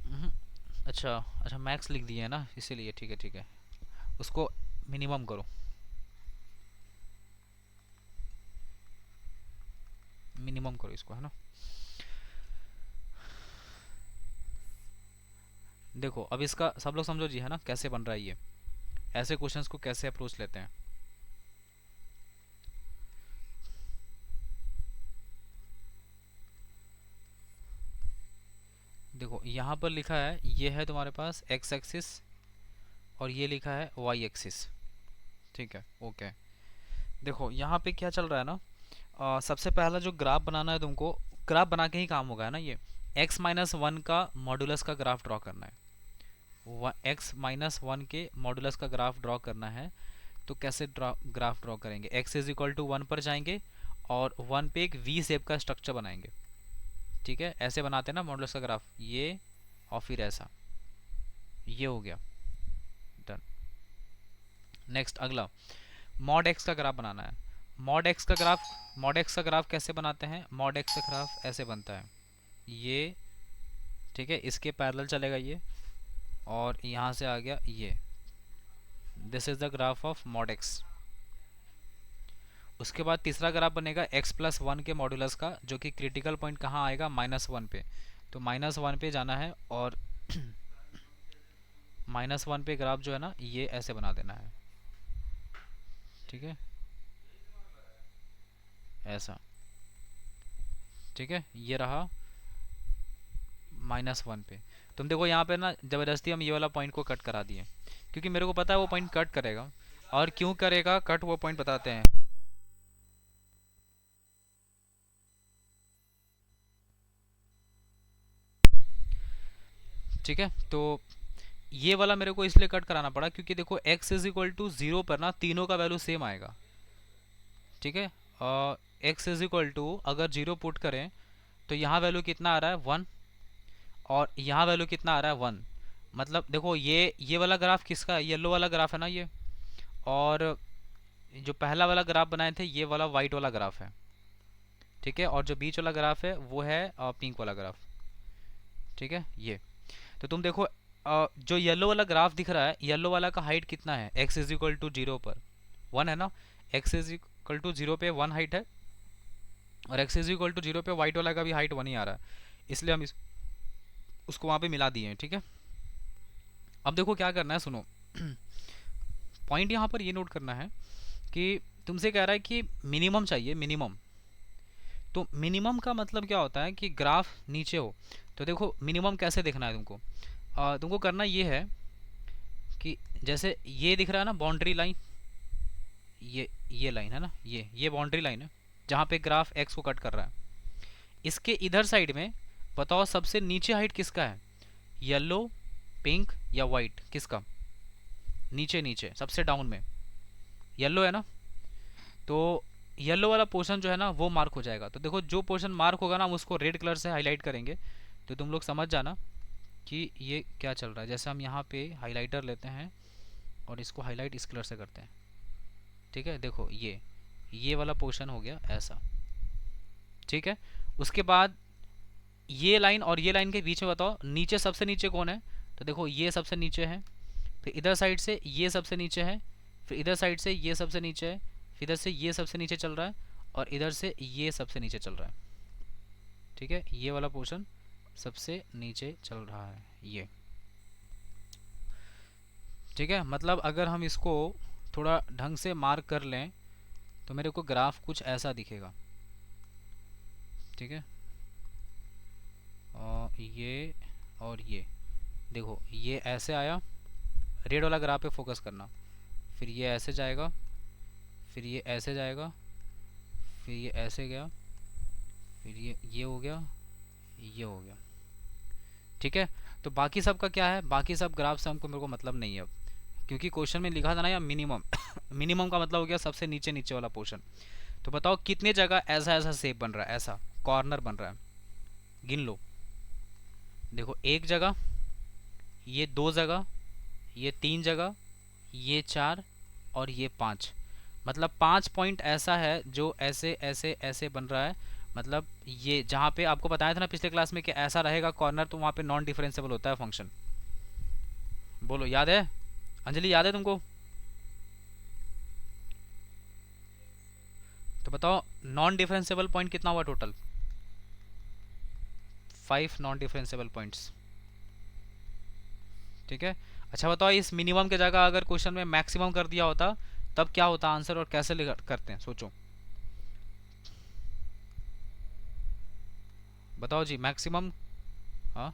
हम्म, अच्छा अच्छा, मैक्स लिख दिए है ना इसीलिए, ठीक है ठीक है, उसको मिनिमम करो, मिनिमम करो इसको, है ना। देखो अब इसका सब लोग समझो जी, है ना, कैसे बन रहा है ये, ऐसे क्वेश्चंस को कैसे अप्रोच लेते हैं। देखो यहाँ पर लिखा है, ये है तुम्हारे पास एक्स एक्सिस और ये लिखा है वाई एक्सिस, ठीक है, ओके। देखो यहाँ पे क्या चल रहा है ना, सबसे पहला जो ग्राफ बनाना है तुमको, ग्राफ बना के ही काम होगा, है ना। ये x-1 का मॉडुलस का ग्राफ ड्रॉ करना है। x-1 के मॉडुलस का ग्राफ ड्रॉ करना है। तो कैसे ग्राफ ड्रॉ करेंगे? x इज इक्वल टू 1 पर जाएंगे और 1 पे एक v शेप का स्ट्रक्चर बनाएंगे। ठीक है, ऐसे बनाते हैं ना मॉडुलस का ग्राफ, ये और फिर ऐसा, ये हो गया, डन। नेक्स्ट अगला मॉड x का ग्राफ बनाना है। मॉड x का ग्राफ कैसे बनाते हैं? मॉड x का ग्राफ ऐसे बनता है, ये, ठीक है, इसके पैरेलल चलेगा ये, और यहाँ से आ गया ये, this is the graph of mod x। उसके बाद तीसरा ग्राफ बनेगा x+1 के मॉडुलस का, जो कि क्रिटिकल पॉइंट कहाँ आएगा? -1 पे। तो -1 पे जाना है और -1 पे ग्राफ जो है ना, ये ऐसे बना देना है, ठीक है, ऐसा, ठीक है, ये रहा -1 पे। तुम देखो यहाँ पे ना, ज़बरदस्ती हम ये वाला पॉइंट को कट करा दिए, क्योंकि मेरे को पता है वो पॉइंट कट करेगा। और क्यों करेगा कट, वो पॉइंट बताते हैं। ठीक है, तो ये वाला मेरे को इसलिए कट कराना पड़ा क्योंकि देखो x इज इक्वल टू 0 पर ना तीनों का वैल्यू सेम आएगा। ठीक है, x इज इक्वल टू अगर 0 पुट करें तो यहाँ वैल्यू कितना आ रहा है? 1, और यहाँ वैल्यू कितना आ रहा है? 1। मतलब देखो ये वाला ग्राफ किसका है? येलो वाला ग्राफ है ना ये, और जो पहला वाला ग्राफ बनाए थे ये वाला वाइट वाला ग्राफ है। ठीक है, और जो बीच वाला ग्राफ है वो है पिंक वाला ग्राफ। ठीक है, ये तो तुम देखो, जो येलो वाला ग्राफ दिख रहा है, येलो वाला का हाइट कितना है? x इज इक्वल टू 0 पर 1 है ना, x इज इक्वल टू 0 पे 1 हाइट है, और x इज इक्वल टू 0 पे वाइट वाला का भी हाइट 1 ही आ रहा है, इसलिए हम उसको वहाँ पे मिला दिए हैं। ठीक है, अब देखो क्या करना है, सुनो। पॉइंट यहाँ पर ये नोट करना है कि तुमसे कह रहा है कि मिनिमम चाहिए, मिनिमम। तो मिनिमम का मतलब क्या होता है कि ग्राफ नीचे हो। तो देखो मिनिमम कैसे देखना है तुमको, तुमको करना ये है कि जैसे ये दिख रहा है ना बाउंड्री लाइन, ये लाइन है ना, ये बाउंड्री लाइन है जहाँ पे ग्राफ एक्स को कट कर रहा है। इसके इधर साइड में बताओ सबसे नीचे हाइट किसका है? येलो, पिंक या वाइट? किसका नीचे? नीचे सबसे डाउन में येलो है ना, तो येलो वाला पोर्शन जो है ना वो मार्क हो जाएगा। तो देखो जो पोर्शन मार्क होगा ना हम उसको रेड कलर से हाईलाइट करेंगे, तो तुम लोग समझ जाना कि ये क्या चल रहा है। जैसे हम यहाँ पे हाइलाइटर लेते हैं और इसको हाईलाइट इस कलर से करते हैं। ठीक है, देखो ये वाला पोर्शन हो गया ऐसा। ठीक है, उसके बाद ये लाइन और ये लाइन के बीच में बताओ नीचे, सबसे नीचे कौन है? तो देखो ये सबसे नीचे है, फिर इधर साइड से ये सबसे नीचे है, फिर इधर साइड से ये सबसे नीचे है, फिर इधर से ये सबसे नीचे चल रहा है, और इधर से ये सबसे नीचे चल रहा है। ठीक है, ये वाला पोर्शन सबसे नीचे चल रहा है ये। ठीक है, मतलब अगर हम इसको थोड़ा ढंग से मार्क कर लें तो मेरे को ग्राफ कुछ ऐसा दिखेगा। ठीक है, और ये देखो ये ऐसे आया, रेड वाला ग्राफ पे फोकस करना, फिर ये ऐसे जाएगा, फिर ये ऐसे जाएगा, फिर ये ऐसे गया, फिर ये हो गया, ये हो गया। ठीक है, तो बाकी सब का क्या है? बाकी सब ग्राफ से हमको, मेरे को मतलब नहीं है अब, क्योंकि क्वेश्चन में लिखा था ना या मिनिमम। मिनिमम का मतलब हो गया सबसे नीचे नीचे वाला पोर्शन। तो बताओ कितने जगह ऐसा ऐसा शेप बन रहा है, ऐसा कॉर्नर बन रहा है? गिन लो। देखो एक जगह, ये 2 जगह, ये 3 जगह, ये 4 और ये 5। मतलब 5 पॉइंट ऐसा है जो ऐसे ऐसे ऐसे बन रहा है। मतलब ये जहाँ पे आपको बताया था ना पिछले क्लास में कि ऐसा रहेगा कॉर्नर, तो वहाँ पे नॉन डिफरेंशिएबल होता है फंक्शन। बोलो याद है? अंजलि याद है तुमको? तो बताओ नॉन डिफरेंशिएबल पॉइंट कितना हुआ टोटल? 5 non differentiable points. ठीक है, अच्छा बताओ इस मिनिमम के जगह अगर क्वेश्चन में मैक्सिमम कर दिया होता तब क्या होता आंसर, और कैसे करते हैं सोचो। बताओ जी मैक्सिमम। हाँ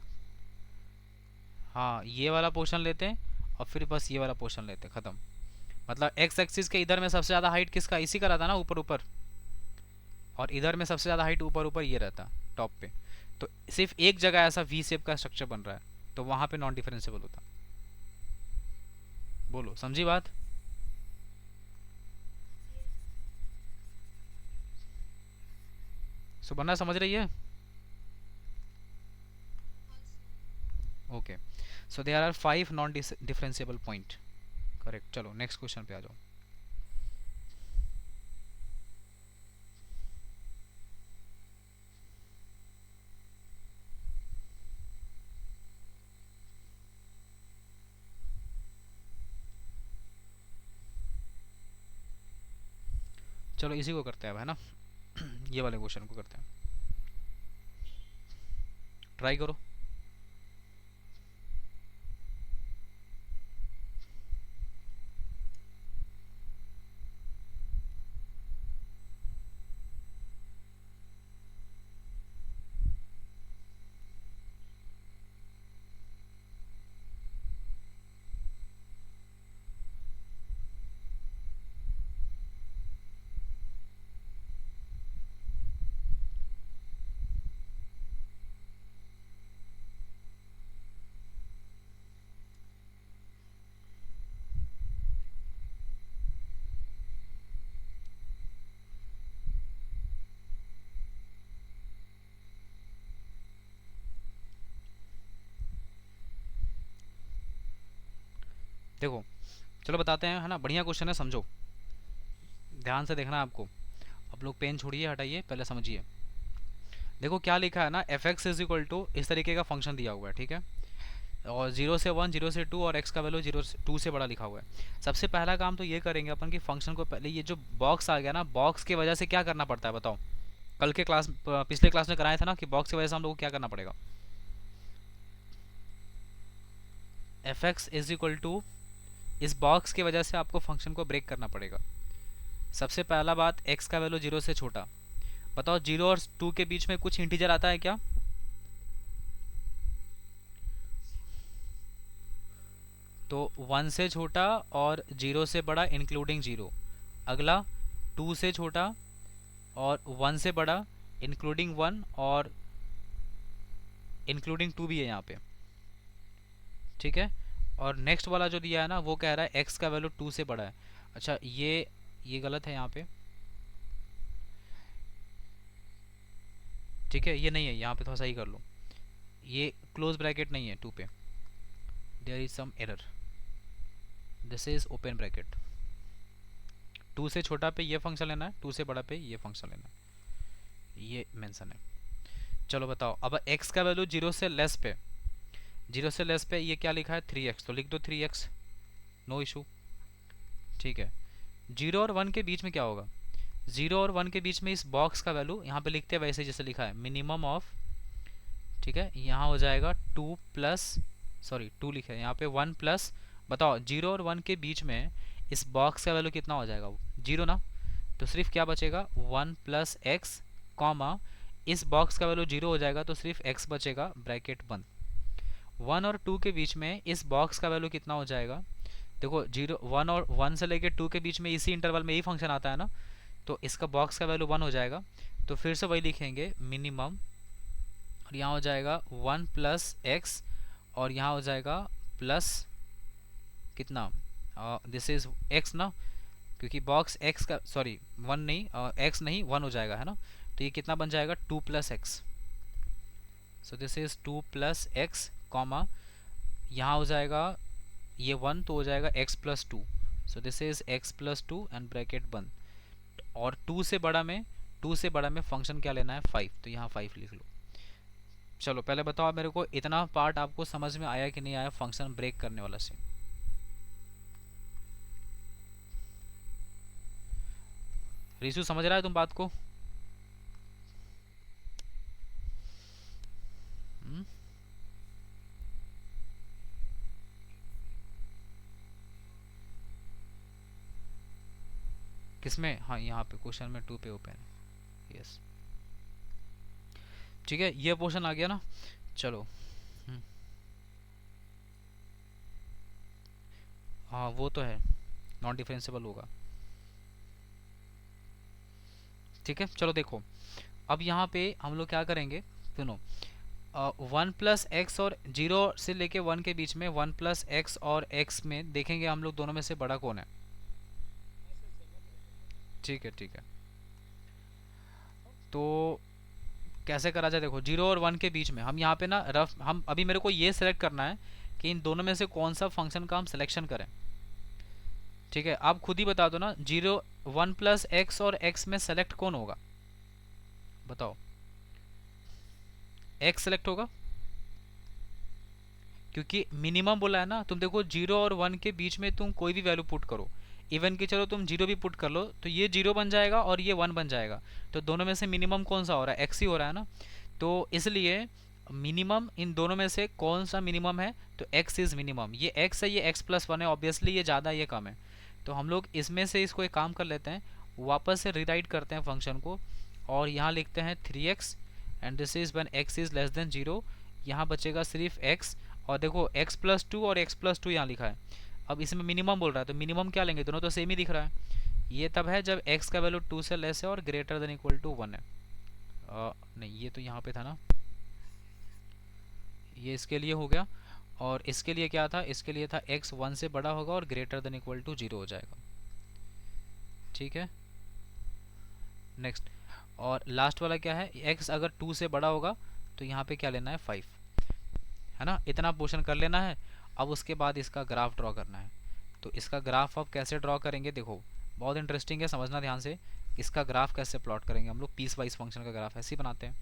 हाँ, ये वाला पोर्शन लेते हैं और फिर बस ये वाला पोर्शन लेते हैं, खत्म। मतलब एक्स एक्सिस के इधर में सबसे ज़्यादा हाइट किसका? इसी का रहता ना, ऊपर ऊपर। और इधर में सबसे ज़्यादा हाइट ऊपर ऊपर ये रहता टॉप पे, तो सिर्फ एक जगह ऐसा वी शेप का स्ट्रक्चर बन रहा है, तो वहाँ पे नॉन डिफरेंशिएबल होता। बोलो समझी बात? सुबर्णा समझ रही है? Okay, so there are 5 non differentiable point. Correct. चलो नेक्स्ट क्वेश्चन पे आ जाओ। चलो इसी को करते हैं अब, है ना? ये वाले क्वेश्चन को करते हैं, ट्राई करो। देखो, चलो बताते हैं, है ना? बढ़िया क्वेश्चन है, समझो ध्यान से देखना है आपको। आप लोग पेन छोड़िए, हटाइए, पहले समझिए। देखो क्या लिखा है ना, F x is equal to, इस तरीके का फंक्शन दिया हुआ है, ठीक है? और 0 से 1, 0 से 2, और x का वैल्यू 0 से 2 से बड़ा लिखा हुआ है। सबसे पहला काम तो ये करेंगे अपन कि फंक्शन को पहले, ये जो बॉक्स आ गया ना, बॉक्स की वजह से क्या करना पड़ता है बताओ? कल के क्लास, पिछले क्लास में कराया था ना कि बॉक्स की वजह से हम लोग को क्या करना पड़ेगा? F x is equal to, इस बॉक्स की वजह से आपको फंक्शन को ब्रेक करना पड़ेगा। सबसे पहला बात, x का वैल्यू 0 से छोटा। बताओ 0 और 2 के बीच में कुछ इंटीजर आता है क्या? तो 1 से छोटा और 0 से बड़ा इंक्लूडिंग 0। अगला 2 से छोटा और 1 से बड़ा इंक्लूडिंग 1, और इंक्लूडिंग 2 भी है यहाँ पे, ठीक है? और नेक्स्ट वाला जो दिया है ना, वो कह रहा है x का वैल्यू 2 से बड़ा है। अच्छा, ये गलत है यहाँ पे, ठीक है? ये नहीं है, यहाँ पे थोड़ा सही कर लो, ये क्लोज ब्रैकेट नहीं है 2 पे, there is some error, this is open bracket. 2 से छोटा पे ये फंक्शन लेना है, 2 से बड़ा पे ये फंक्शन लेना है, ये मेंशन है। चलो बताओ, अब x का वैल्यू 0 से लेस पे, 0 से लेस पे ये क्या लिखा है? 3x, तो लिख दो 3x, नो इशू, ठीक है? 0 और 1 के बीच में क्या होगा? 0 और 1 के बीच में इस बॉक्स का वैल्यू यहाँ पे लिखते हैं वैसे जैसे लिखा है, मिनिमम ऑफ, ठीक है? यहाँ हो जाएगा 2 प्लस, सॉरी 2 लिखे हैं यहाँ पे, 1 प्लस, बताओ 0 और 1 के बीच में इस बॉक्स का वैल्यू कितना हो जाएगा? वो 0 ना, तो सिर्फ क्या बचेगा? 1 प्लस एक्स, कॉमा, इस बॉक्स का वैल्यू 0 हो जाएगा तो सिर्फ x बचेगा, ब्रैकेट बंद। 1 और 2 के बीच में इस बॉक्स का वैल्यू कितना हो जाएगा? देखो 0, 1 और 1 से लेके 2 के बीच में इसी इंटरवल में यही फंक्शन आता है ना, तो इसका बॉक्स का वैल्यू 1 हो जाएगा। तो फिर से वही लिखेंगे, मिनिमम, और यहाँ हो जाएगा 1 प्लस एक्स, और यहाँ हो जाएगा प्लस कितना, दिस इज x ना, क्योंकि बॉक्स x का, सॉरी 1 नहीं, x नहीं 1 हो जाएगा, है ना? तो ये कितना बन जाएगा? 2 plus x, so this is 2 plus x, comma, यहाँ हो जाएगा ये 1 तो हो जाएगा x plus 2, so this is x plus 2 and bracket बंद। और 2 से बड़ा में फंक्शन क्या लेना है? 5, तो यहाँ 5 लिख लो। चलो पहले बताओ आप मेरे को, इतना पार्ट आपको समझ में आया कि नहीं आया, फंक्शन ब्रेक करने वाला सीन? रीशु समझ रहा है तुम बात को? हम्म? किसमें? हाँ यहाँ पे क्वेश्चन में 2 पे ओपन है, यस, ठीक है, ये पोर्शन आ गया ना। चलो, हाँ वो तो है, नॉन डिफरेंशिएबल होगा, ठीक है, चलो देखो अब यहाँ पे हम लोग क्या करेंगे, सुनो, 1 + x और 0 से लेके 1 के बीच में 1 + x और x में देखेंगे हम लोग दोनों में से बड़ा कौन है। ठीक है ठीक है, तो कैसे करा जाए, देखो 0 और 1 के बीच में हम यहाँ पे ना रफ, हम अभी मेरे को ये सिलेक्ट करना है कि इन दोनों में से कौन सा फंक्शन का हम सिलेक्शन करें। ठीक है, आप खुद ही बता दो ना, 1 + x और x में सेलेक्ट कौन होगा, बताओ। x सेलेक्ट होगा, क्योंकि मिनिमम बोला है ना। तुम देखो 0 और 1 के बीच में तुम कोई भी वैल्यू पुट करो, इवन कि चलो तुम 0 भी पुट कर लो तो ये 0 बन जाएगा और ये 1 बन जाएगा। तो दोनों में से मिनिमम कौन सा हो रहा है, x ही हो रहा है ना। तो इसलिए मिनिमम इन दोनों में से कौन सा मिनिमम है, तो x इज मिनिमम। ये x है, ये x+1 है, ऑब्वियसली ये ज़्यादा ये कम है। तो हम लोग इसमें से इसको एक काम कर लेते हैं, वापस से रिराइट करते हैं फंक्शन को, और यहाँ लिखते हैं 3x and this is when x is less then 0। यहाँ बचेगा सिर्फ x, और देखो x+2 और x+2 यहाँ लिखा है। अब इसमें मिनिमम बोल रहा है, तो मिनिमम क्या लेंगे, दोनों तो सेम ही दिख रहा है। ये तब है जब x का वैल्यू 2 से लेस है और ग्रेटर देन इक्वल टू 1 है। नहीं, ये तो यहाँ पे था ना, ये इसके लिए हो गया। और इसके लिए क्या था, इसके लिए था x 1 से बड़ा होगा और ग्रेटर देन इक्वल टू 0 हो जाएगा। ठीक है, नेक्स्ट। और लास्ट वाला क्या है, x अगर 2 से बड़ा होगा तो यहाँ पे क्या लेना है, 5, है ना। इतना पोर्शन कर लेना है। अब उसके बाद इसका ग्राफ ड्रॉ करना है। तो इसका ग्राफ अब कैसे ड्रॉ करेंगे, देखो बहुत इंटरेस्टिंग है, समझना ध्यान से। इसका ग्राफ कैसे प्लॉट करेंगे हम लोग, पीस वाइज फंक्शन का ग्राफ ऐसे ही बनाते हैं।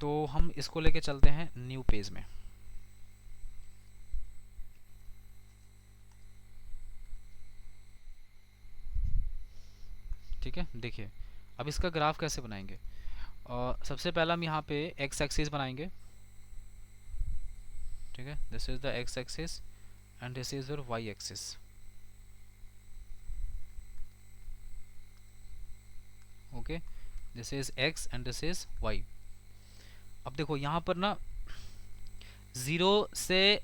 तो हम इसको लेके चलते हैं न्यू पेज में। ठीक है, देखिए अब इसका ग्राफ कैसे बनाएंगे। सबसे पहला हम यहाँ पे एक्स एक्सिस बनाएंगे। ठीक है, this is the x axis and this is your y axis. Okay, this is x and this is y. अब देखो यहाँ पर ना, जीरो से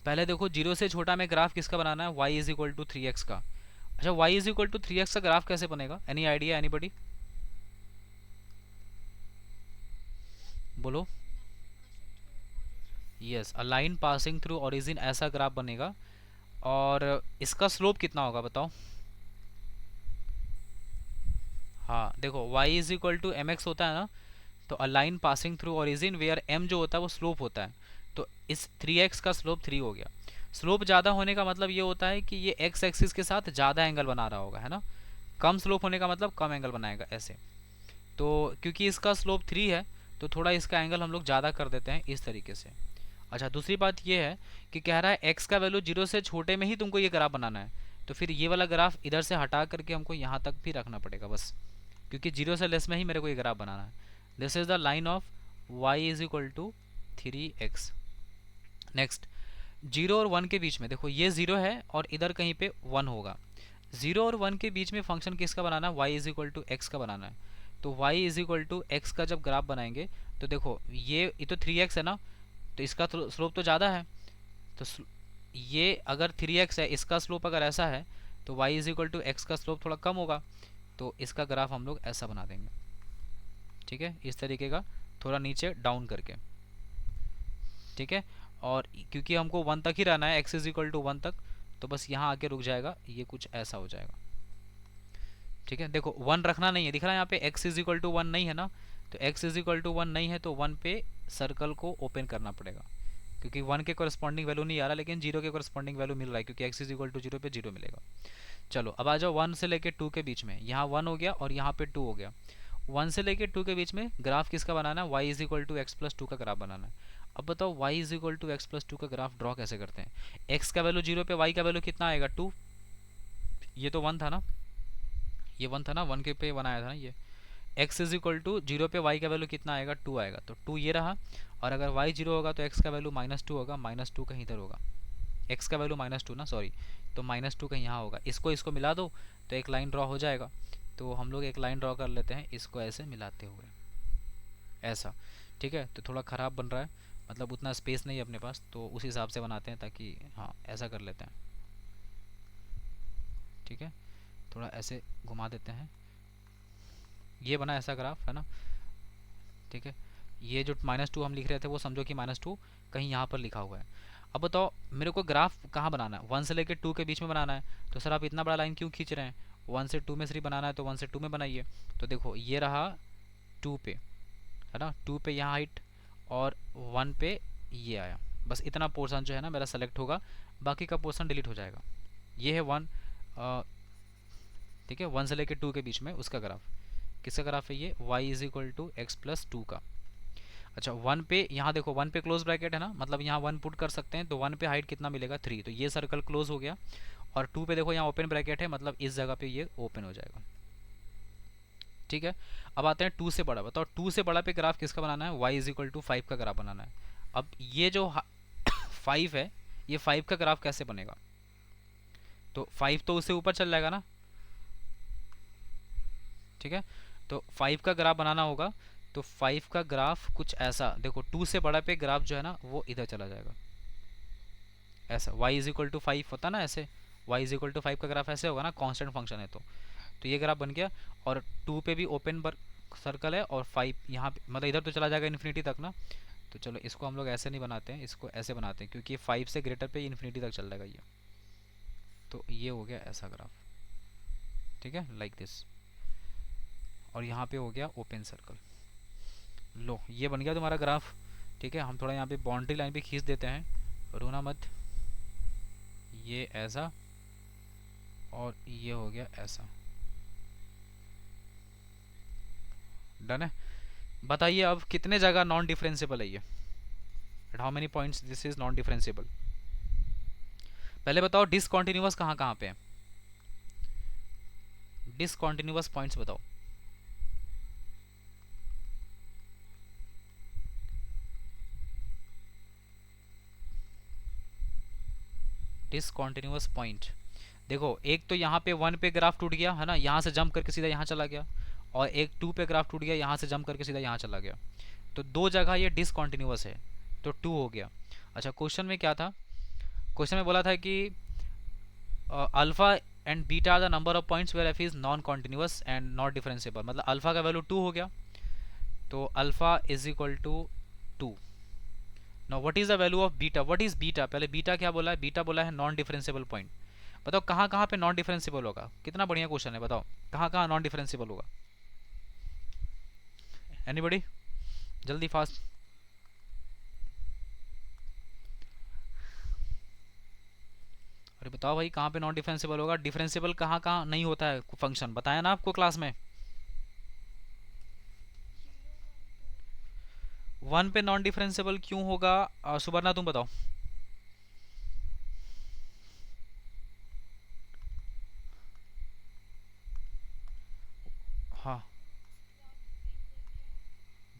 पहले देखो, जीरो से छोटा में ग्राफ किसका बनाना है, y is equal to 3x का। अच्छा, y is equal to 3x का ग्राफ कैसे बनेगा, एनी आइडिया, एनीबडी, बोलो। यस, अ लाइन पासिंग थ्रू ओरिजिन, ऐसा ग्राफ बनेगा। और इसका स्लोप कितना होगा बताओ। हाँ देखो, y is equal to m x होता है ना, तो a line passing through origin where m जो होता है वो स्लोप होता है। तो इस 3x का स्लोप 3 हो गया। स्लोप ज़्यादा होने का मतलब ये होता है कि ये x एक्सिस के साथ ज़्यादा एंगल बना रहा होगा, है ना। कम स्लोप होने का मतलब कम एंगल बनाएगा ऐसे। तो क्योंकि इसका स्लोप 3 है तो थोड़ा इसका एंगल हम लोग ज़्यादा कर देते हैं इस तरीके से। अच्छा, दूसरी बात ये है कि कह रहा है x का वैल्यू 0 से छोटे में ही तुमको ये ग्राफ बनाना है। तो फिर ये वाला ग्राफ इधर से हटा करके हमको यहाँ तक भी रखना पड़ेगा बस, क्योंकि 0 से लेस में ही मेरे को ये ग्राफ बनाना है। This is the line of y is equal to 3x। Next, 0 और 1 के बीच में देखो, ये 0 है और इधर कहीं पे 1 होगा। 0 और 1 के बीच में फंक्शन किसका बनाना है, y is equal to x का बनाना है। तो y is equal to x का जब ग्राफ बनाएंगे तो देखो, ये तो 3x है ना, तो इसका स्लोप तो ज़्यादा है। तो ये अगर 3x है, इसका स्लोप अगर ऐसा है, तो y is equal to x का स्लोप थोड़ा कम होगा। तो इसका ग्राफ हम लोग ऐसा बना देंगे। ठीक है, इस तरीके का, थोड़ा नीचे डाउन करके। ठीक है, और क्योंकि हमको 1 तक ही रहना है, x इज इक्वल टू 1 तक, तो बस यहाँ आके रुक जाएगा, ये कुछ ऐसा हो जाएगा। ठीक है, देखो 1 रखना नहीं है, दिख रहा है यहाँ पे x इज इक्वल टू 1 नहीं है ना। तो x इज इक्वल टू 1 नहीं है तो 1 पे सर्कल को ओपन करना पड़ेगा, क्योंकि 1 के करस्पॉन्डिंग वैल्यू नहीं आ रहा, लेकिन 0 के करस्पॉन्डिंग वैल्यू मिल रहा है, क्योंकि x इज इक्वल टू 0 पे 0 मिलेगा। चलो अब आ जाओ 1 से लेके 2 के बीच में, यहाँ 1 हो गया और यहाँ पे 2 हो गया। 1 से लेके 2 के बीच में ग्राफ किसका बनाना है, y is equal to x plus 2 का ग्राफ बनाना है। अब बताओ y is equal to x plus 2 का ग्राफ ड्रॉ कैसे करते हैं। x का वैल्यू 0 पे y का वैल्यू कितना आएगा, 2। ये तो 1 था ना, ये 1 था ना, 1 के पे 1 आया था ना ये। x इज इक्वल टू 0 पे y का वैल्यू कितना आएगा, 2 आएगा, तो 2 ये रहा। और अगर y 0 होगा तो x का वैल्यू -2 होगा, -2 कहीं इधर होगा, x का वैल्यू -2 ना, सॉरी, तो -2 कहीं यहाँ होगा। इसको इसको मिला दो तो एक लाइन ड्रॉ हो जाएगा। तो हम लोग एक लाइन ड्रॉ कर लेते हैं इसको ऐसे मिलाते हुए, ऐसा। ठीक है, तो थोड़ा ख़राब बन रहा है, मतलब उतना स्पेस नहीं है अपने पास, तो उस हिसाब से बनाते हैं, ताकि हाँ ऐसा कर लेते हैं। ठीक है, थोड़ा ऐसे घुमा देते हैं, ये बना ऐसा ग्राफ है ना, ठीक है। ये जो -2 हम लिख रहे थे वो समझो कि -2 कहीं यहाँ पर लिखा हुआ है। अब बताओ मेरे को ग्राफ कहाँ बनाना है, 1 से लेकर 2 के बीच में बनाना है, तो सर आप इतना बड़ा लाइन क्यों खींच रहे हैं, 1 से 2 में से बनाना है तो 1 से 2 में बनाइए। तो देखो ये रहा 2 पे, है ना, 2 पे यहाँ हाइट, और 1 पे ये आया, बस इतना पोर्शन जो है ना मेरा सेलेक्ट होगा, बाकी का पोर्शन डिलीट हो जाएगा। ये है 1, ठीक है, 1 से लेकर 2 के बीच में उसका ग्राफ, किसका ग्राफ है ये, y is equal to x plus 2 का। अच्छा 1 पे यहाँ देखो, 1 पे क्लोज ब्रैकेट है ना, मतलब यहाँ 1 पुट कर सकते हैं, तो 1 पे हाइट कितना मिलेगा 3, तो ये सर्कल क्लोज हो गया। और 2 पे देखो यहाँ ओपन ब्रैकेट है, मतलब इस जगह पे ये ओपन हो जाएगा, ठीक है। अब आते हैं 2 से बड़ा, बताओ 2 से बड़ा पे ग्राफ किसका बनाना है, y इज इक्वल टू 5 का ग्राफ बनाना है। अब ये जो 5 है, ये 5 का ग्राफ कैसे बनेगा, तो 5 तो उससे ऊपर चल जाएगा ना, ठीक है। तो 5 का ग्राफ बनाना होगा, तो 5 का ग्राफ कुछ ऐसा देखो, 2 से बड़ा पे ग्राफ जो है ना वो इधर चला जाएगा, ऐसा y इज इक्वल टू 5 होता ना ऐसे, y इज इक्वल टू 5 का ग्राफ ऐसे होगा ना, कांस्टेंट फंक्शन है तो ये ग्राफ बन गया। और 2 पे भी ओपन सर्कल है, और 5 यहाँ पे मतलब इधर तो चला जाएगा इन्फिनिटी तक ना, तो चलो इसको हम लोग ऐसे नहीं बनाते हैं, इसको ऐसे बनाते हैं, क्योंकि 5 से ग्रेटर पे इन्फिनिटी तक चल जाएगा ये, तो ये हो गया ऐसा ग्राफ, ठीक है, लाइक दिस। और यहाँ पे हो गया ओपन सर्कल, लो ये बन गया तुम्हारा ग्राफ, ठीक है। हम थोड़ा यहाँ पे बाउंड्री लाइन भी खींच देते हैं, रोना मत, ये ऐसा और ये हो गया ऐसा, डन है। बताइए अब कितने जगह नॉन डिफरेंशिएबल है ये, at how many points this is non differentiable. पहले बताओ डिसकंटिन्यूअस कहाँ कहाँ पे है, डिसकंटिन्यूअस पॉइंट्स बताओ। डिसकंटिन्यूअस पॉइंट देखो, एक तो यहाँ पे 1 पे ग्राफ टूट गया है ना, यहाँ से जंप करके सीधा यहाँ चला गया, और एक 2 पे ग्राफ टूट गया, यहाँ से जंप करके सीधा यहाँ चला गया, तो दो जगह ये डिसकंटिन्यूअस है, तो 2 हो गया। अच्छा क्वेश्चन में क्या था, क्वेश्चन में बोला था कि alpha and beta are the number of points where f is non continuous and not differentiable, मतलब अल्फा का वैल्यू 2 हो गया, तो alpha is equal to 2। Now what is the value of beta, what is beta, पहले beta क्या बोला है, beta बोला है नॉन डिफरेंशिएबल पॉइंट। बताओ कहाँ कहाँ पे नॉन डिफरेंशिएबल होगा, कितना बढ़िया क्वेश्चन है, बताओ कहाँ कहाँ नॉन डिफरेंशिएबल होगा, एनीबॉडी, जल्दी फास्ट। अरे बताओ भाई कहाँ पे नॉन डिफरेंशिएबल होगा, डिफरेंशिएबल कहाँ कहाँ नहीं होता है फंक्शन, बताया ना आपको क्लास में। 1 पे नॉन डिफरेंशिएबल क्यों होगा, सुवर्णा तुम बताओ। हाँ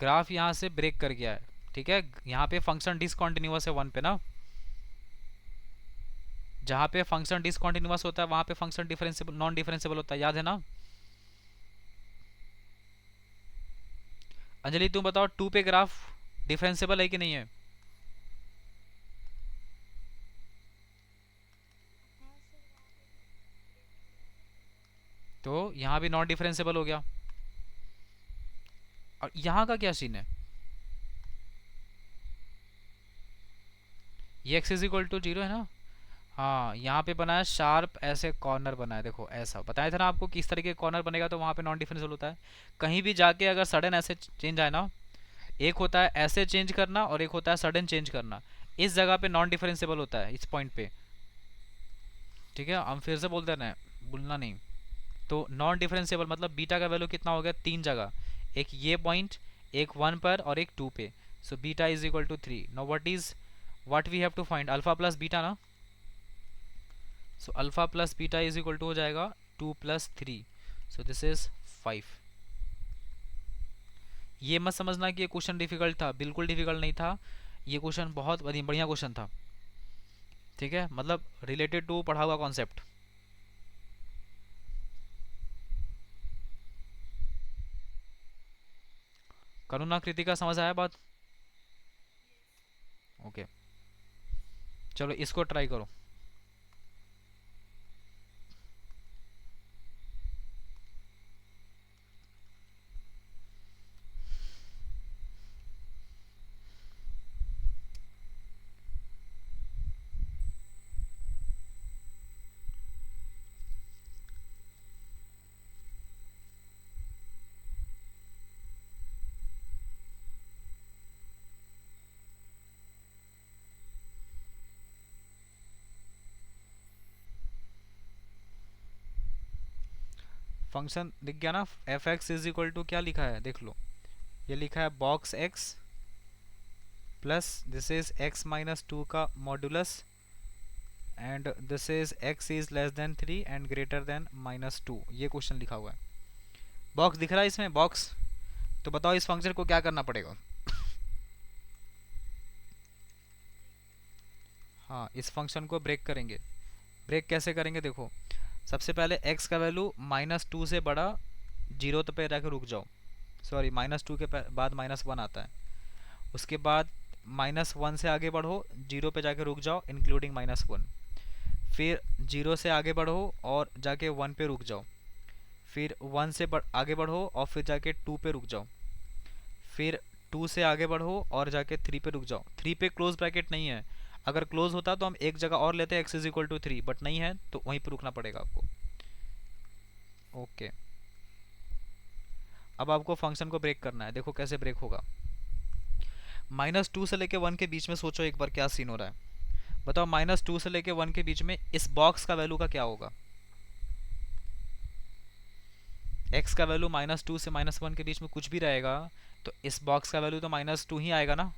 ग्राफ यहाँ से ब्रेक कर गया है, ठीक है, यहाँ पे फंक्शन डिसकंटिन्यूअस है 1 पे ना, जहाँ पे फंक्शन डिसकंटिन्यूअस होता है वहाँ पे फंक्शन डिफरेंशिएबल नॉन डिफरेंशिएबल होता है, याद है ना। अंजलि तुम बताओ 2 पे ग्राफ डिफरेंशिएबल है कि नहीं है, तो यहाँ भी नॉन डिफरेंशिएबल हो गया। और यहाँ का क्या सीन है, ये एक्स इज इक्वल टू 0 है ना, हाँ यहाँ पे बना है शार्प ऐसे कॉर्नर बना है, देखो ऐसा बताया था ना आपको, किस तरीके कॉर्नर बनेगा तो वहाँ पे नॉन डिफरेंशियल होता है। कहीं भी जाके अगर सडन ऐसे चेंज आए ना, एक होता है ऐसे चेंज करना और एक होता है सडन चेंज करना, इस जगह पे नॉन डिफरेंशिएबल होता है इस पॉइंट पे, ठीक है। हम फिर से बोलते हैं, भूलना नहीं। तो नॉन डिफरेंशिएबल मतलब बीटा का वैल्यू कितना हो गया, 3 जगह, एक ये पॉइंट, एक 1 पर और एक 2 पे, so beta is equal to 3। Now what we have to find, alpha plus beta ना, so alpha plus beta is equal to हो जाएगा 2 प्लस 3, सो दिस इज 5। ये मत समझना कि ये क्वेश्चन डिफिकल्ट था, बिल्कुल डिफिकल्ट नहीं था, ये क्वेश्चन बहुत बढ़िया क्वेश्चन था, ठीक है, मतलब रिलेटेड टू पढ़ा हुआ कॉन्सेप्ट। करुणा कृतिका समझ आया बात, ओके चलो इसको ट्राई करो। फंक्शन दिख गया ना, F x is equal to क्या लिखा है देख लो, ये लिखा है box x plus this is X minus two का modulus and this is X is less than 3 and greater than -2, ये क्वेश्चन लिखा हुआ है। बॉक्स दिख रहा है इसमें बॉक्स, तो बताओ इस फंक्शन को क्या करना पड़ेगा। हाँ, इस फंक्शन को ब्रेक करेंगे। ब्रेक कैसे करेंगे देखो, सबसे पहले x का वैल्यू -2 से बड़ा, जीरो पे जाकर रुक जाओ, सॉरी -2 के बाद -1 आता है, उसके बाद -1 से आगे बढ़ो, जीरो पे जाके रुक जाओ इंक्लूडिंग -1, फिर जीरो से आगे बढ़ो और जाके 1 पे रुक जाओ, फिर 1 से आगे बढ़ो और फिर जाके 2 पे रुक जाओ, फिर 2 से आगे बढ़ो और जाके 3 पे रुक जाओ। 3 पे क्लोज ब्रैकेट नहीं है, अगर क्लोज होता तो हम एक जगह और लेते हैं x is equal to 3, but नहीं है तो वहीं पे रुकना पड़ेगा आपको। ओके, अब आपको फंक्शन को ब्रेक करना है, देखो कैसे ब्रेक होगा। -2 से लेके 1 के बीच में सोचो एक बार क्या सीन हो रहा है, बताओ -2 से लेके 1 के बीच में इस बॉक्स का वैल्यू का क्या होगा। x का वैल्यू -2 से -1 के बीच में कुछ भी रहेगा, तो इस बॉक्स का वैल्यू तो -2 ही आएगा ना।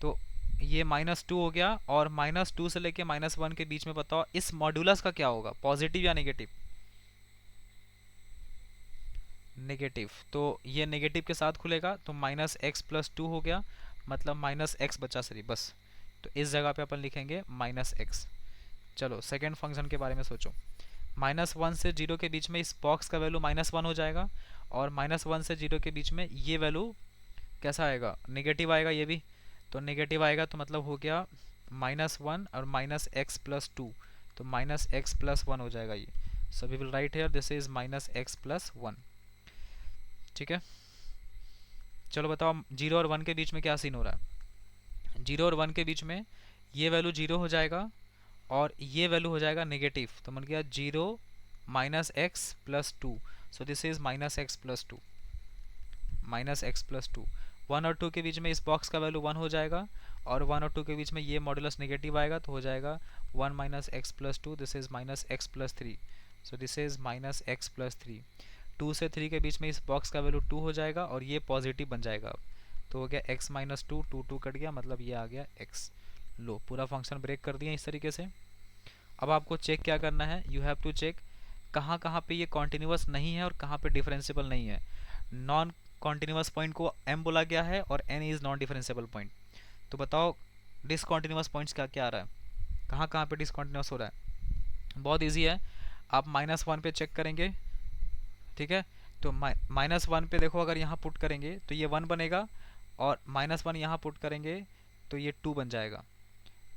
तो ये -2 हो गया, और -2 से लेके -1 के बीच में बताओ इस मॉड्यूलस का क्या होगा, पॉजिटिव या नेगेटिव। नेगेटिव, तो ये नेगेटिव के साथ खुलेगा तो -x+2 हो गया, मतलब -x बचा सॉरी बस, तो इस जगह पे अपन लिखेंगे -x। चलो सेकेंड फंक्शन के बारे में सोचो। -1 से 0 के बीच में इस बॉक्स का वैल्यू -1 हो जाएगा, और -1 से 0 के बीच में ये वैल्यू कैसा आएगा, नेगेटिव आएगा ये भी, तो नेगेटिव आएगा तो मतलब हो गया -1 और -x+2, तो -x+1 हो जाएगा ये। So we will write here this is -x+1। ठीक है, चलो बताओ 0 और 1 के बीच में क्या सीन हो रहा है। 0 और 1 के बीच में ये वैल्यू 0 हो जाएगा और ये वैल्यू हो जाएगा नेगेटिव, तो बन गया 0 -x+2, so this is -x+2, -x+2। 1 और 2 के बीच में इस बॉक्स का वैल्यू 1 हो जाएगा, और 1 और 2 के बीच में ये मॉड्यूलस नेगेटिव आएगा तो हो जाएगा 1 -x+2, this is -x+3, so this is -x+3। 2 से 3 के बीच में इस बॉक्स का वैल्यू 2 हो जाएगा और ये पॉजिटिव बन जाएगा अब, तो हो गया x-2, 2 कट गया, मतलब ये आ गया x। लो पूरा फंक्शन ब्रेक कर दिया इस तरीके से। अब आपको चेक क्या करना है, यू हैव टू चेक कहाँ कहाँ पे ये कॉन्टिन्यूस नहीं है और कहाँ पे डिफरेंशिएबल नहीं है। नॉन कॉन्टिन्यूस पॉइंट को m बोला गया है और n is non differentiable point. तो बताओ डिसकॉन्टिन्यूस पॉइंट्स क्या क्या आ रहा है, कहाँ कहाँ पे डिसकॉन्टिन्यूस हो रहा है। बहुत ईजी है, आप -1 पे चेक करेंगे, ठीक है, तो -1 पे देखो अगर यहाँ पुट करेंगे तो ये 1 बनेगा, और -1 यहाँ पुट करेंगे तो ये 2 बन जाएगा।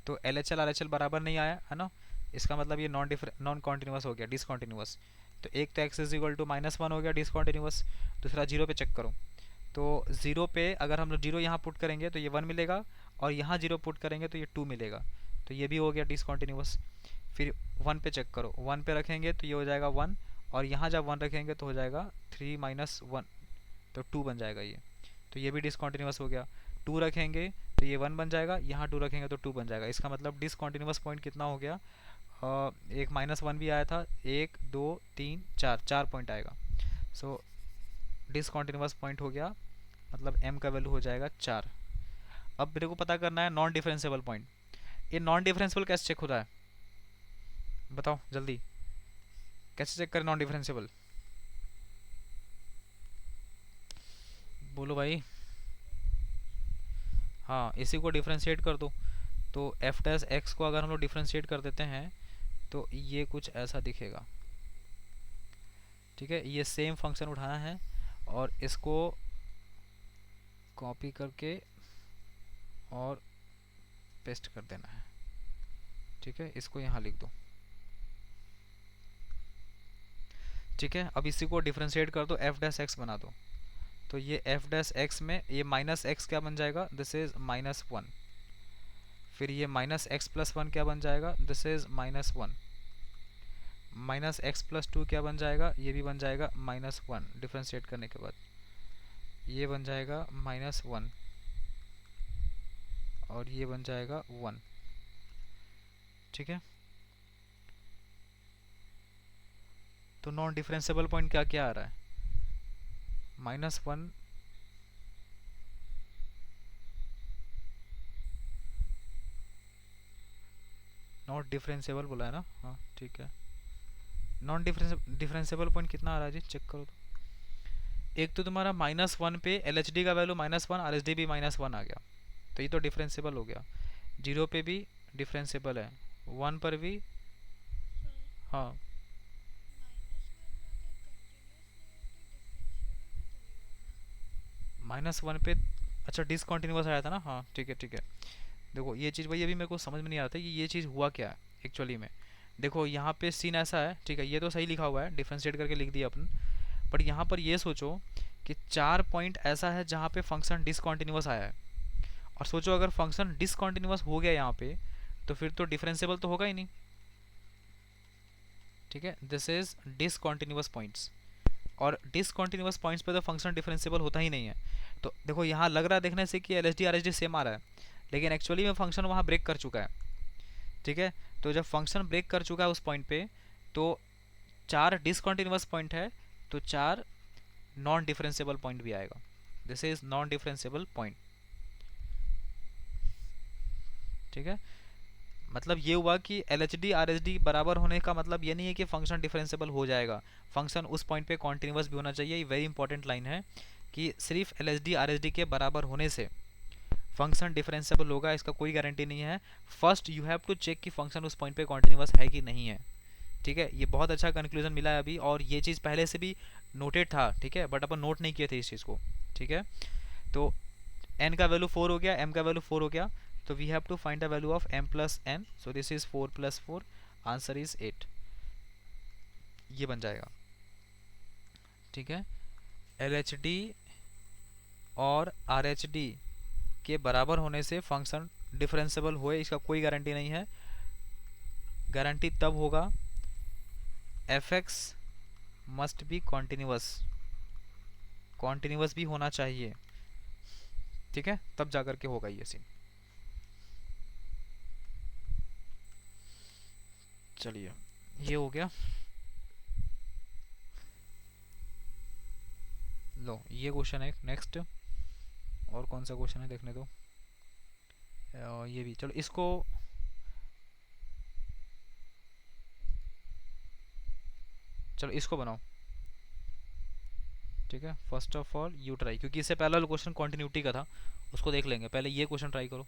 तो LHL RHL बराबर नहीं आया है ना, इसका मतलब ये नॉन कॉन्टिन्यूस हो गया, डिसकॉन्टिन्यूस। तो एक तो x इज इक्वल टू -1 हो गया डिसकॉन्टिन्यूस, दूसरा 0 पे चेक करो, तो 0 पे अगर हम लोग 0 यहाँ पुट करेंगे तो ये 1 मिलेगा, और यहाँ 0 पुट करेंगे तो ये 2 मिलेगा, तो ये भी हो गया डिसकॉन्टिन्यूस। फिर 1 पे चेक करो, 1 पे रखेंगे तो ये हो जाएगा 1, और यहाँ जब 1 रखेंगे तो हो जाएगा 3 - 1, तो 2 बन जाएगा ये, तो ये भी डिसकॉन्टिन्यूस हो गया। 2 रखेंगे तो ये 1 बन जाएगा, यहाँ 2 रखेंगे तो 2 बन जाएगा, इसका मतलब डिसकॉन्टिन्यूस पॉइंट कितना हो गया, एक -1 भी आया था, 1 2 3 4, 4 पॉइंट आएगा। सो डिसकॉन्टिन्यूस पॉइंट हो गया, मतलब m का वैल्यू हो जाएगा 4। अब मेरे को पता करना है नॉन डिफरेंशिएबल पॉइंट। ये नॉन डिफरेंशिएबल कैसे चेक हो रहा है, बताओ जल्दी, कैसे चेक करें नॉन डिफरेंशिएबल, बोलो भाई। हाँ, इसी को डिफ्रेंशिएट कर दो, तो एफ डैश एक्स को अगर हम लोग डिफ्रेंशिएट कर देते हैं तो ये कुछ ऐसा दिखेगा। ठीक है, ये सेम फंक्शन उठाना है और इसको कॉपी करके और पेस्ट कर देना है। ठीक है, इसको यहाँ लिख दो। ठीक है, अब इसी को डिफ्रेंशिएट कर दो, एफ डैश एक्स बना दो, तो ये एफ डैश एक्स में ये -x क्या बन जाएगा, दिस इज -1। फिर ये -x+1 क्या बन जाएगा, दिस इज -1। -x+2 क्या बन जाएगा, ये भी बन जाएगा -1, डिफ्रेंशिएट करने के बाद ये बन जाएगा -1, और ये बन जाएगा 1। ठीक है, तो नॉन डिफरेंशिएबल पॉइंट क्या क्या आ रहा है, -1, नॉट डिफरेंशिएबल बोला है ना, हाँ ठीक है। नॉन डिफरेंशिएबल पॉइंट कितना आ रहा है जी, चेक करो तो। एक तो तुम्हारा -1 पे एल एच डी का वैल्यू -1, आर एच डी भी -1 आ गया, तो ये तो डिफरेंशिएबल हो गया। 0 पे भी डिफरेंशिएबल है, 1 पर भी। हाँ -1 पे, अच्छा डिसकंटिन्यूअस आया था ना, हाँ ठीक है ठीक है। देखो ये चीज़ भाई अभी मेरे को समझ में नहीं आता कि ये चीज़ हुआ क्या है एक्चुअली में। देखो यहाँ पे सीन ऐसा है, ठीक है, ये तो सही लिखा हुआ है, डिफ्रेंशिएट करके लिख दिया अपन। बट यहाँ पर ये सोचो कि 4 पॉइंट ऐसा है जहाँ पे फंक्शन डिसकंटिन्यूअस आया है, और सोचो अगर फंक्शन डिसकंटिन्यूअस हो गया यहाँ पे, तो फिर तो डिफरेंशिएबल तो होगा ही नहीं। ठीक है, दिस इज डिसकंटिन्यूअस पॉइंट्स, और डिसकंटिन्यूअस पॉइंट्स पे तो फंक्शन डिफरेंशिएबल होता ही नहीं है। तो देखो यहाँ लग रहा है देखने से कि L H D R H D same आ रहा है, लेकिन एक्चुअली में फंक्शन वहाँ ब्रेक कर चुका है। ठीक है, तो जब फंक्शन ब्रेक कर चुका है उस पॉइंट पे, तो 4 डिसकंटिन्यूअस पॉइंट है, तो 4 नॉन डिफरेंशिएबल पॉइंट भी आएगा। This is non differentiable point. ठीक है, मतलब ये हुआ कि L H D R H D बराबर होने का मतलब ये नहीं है कि फंक्शन डिफरेंशिएबल हो जाएगा, फंक्शन उस पॉइंट पे कॉन्टिन्यूअस भी होना चाहिए। ये वेरी इंपॉर्टेंट लाइन है कि सिर्फ L H D R H D के बराबर होने से फंक्शन डिफरेंशिएबल होगा, इसका कोई गारंटी नहीं है। First you have to check कि फंक्शन उस पॉइंट पे कॉन्टिन्यूअस है कि नहीं है। ठीक है, ये बहुत अच्छा कंक्लूजन मिला है अभी, और ये चीज़ पहले से भी नोटेड था, ठीक है, बट अपन नोट नहीं किए थे इस चीज़ को। ठीक है, तो n का वैल्यू 4 हो गया, m का वैल्यू 4 हो गया, तो we have to find the value of m plus n, so this is 4 plus 4, answer is 8, ये बन जाएगा। ठीक है, एल एच डी और आर एच डी के बराबर होने से फंक्शन डिफरेंशिएबल होए, इसका कोई गारंटी नहीं है। गारंटी तब होगा f x must be continuous, continuous भी होना चाहिए। ठीक है, तब जाकर के होगा ये सीन। चलिए ये हो गया। लो ये क्वेश्चन है नेक्स्ट, और कौन सा क्वेश्चन है देखने दो। ये भी चलो, इसको चलो इसको बनाओ। ठीक है, first of all you try, क्योंकि इससे पहला वाला क्वेश्चन कंटिन्यूटी का था, उसको देख लेंगे, पहले ये क्वेश्चन ट्राई करो।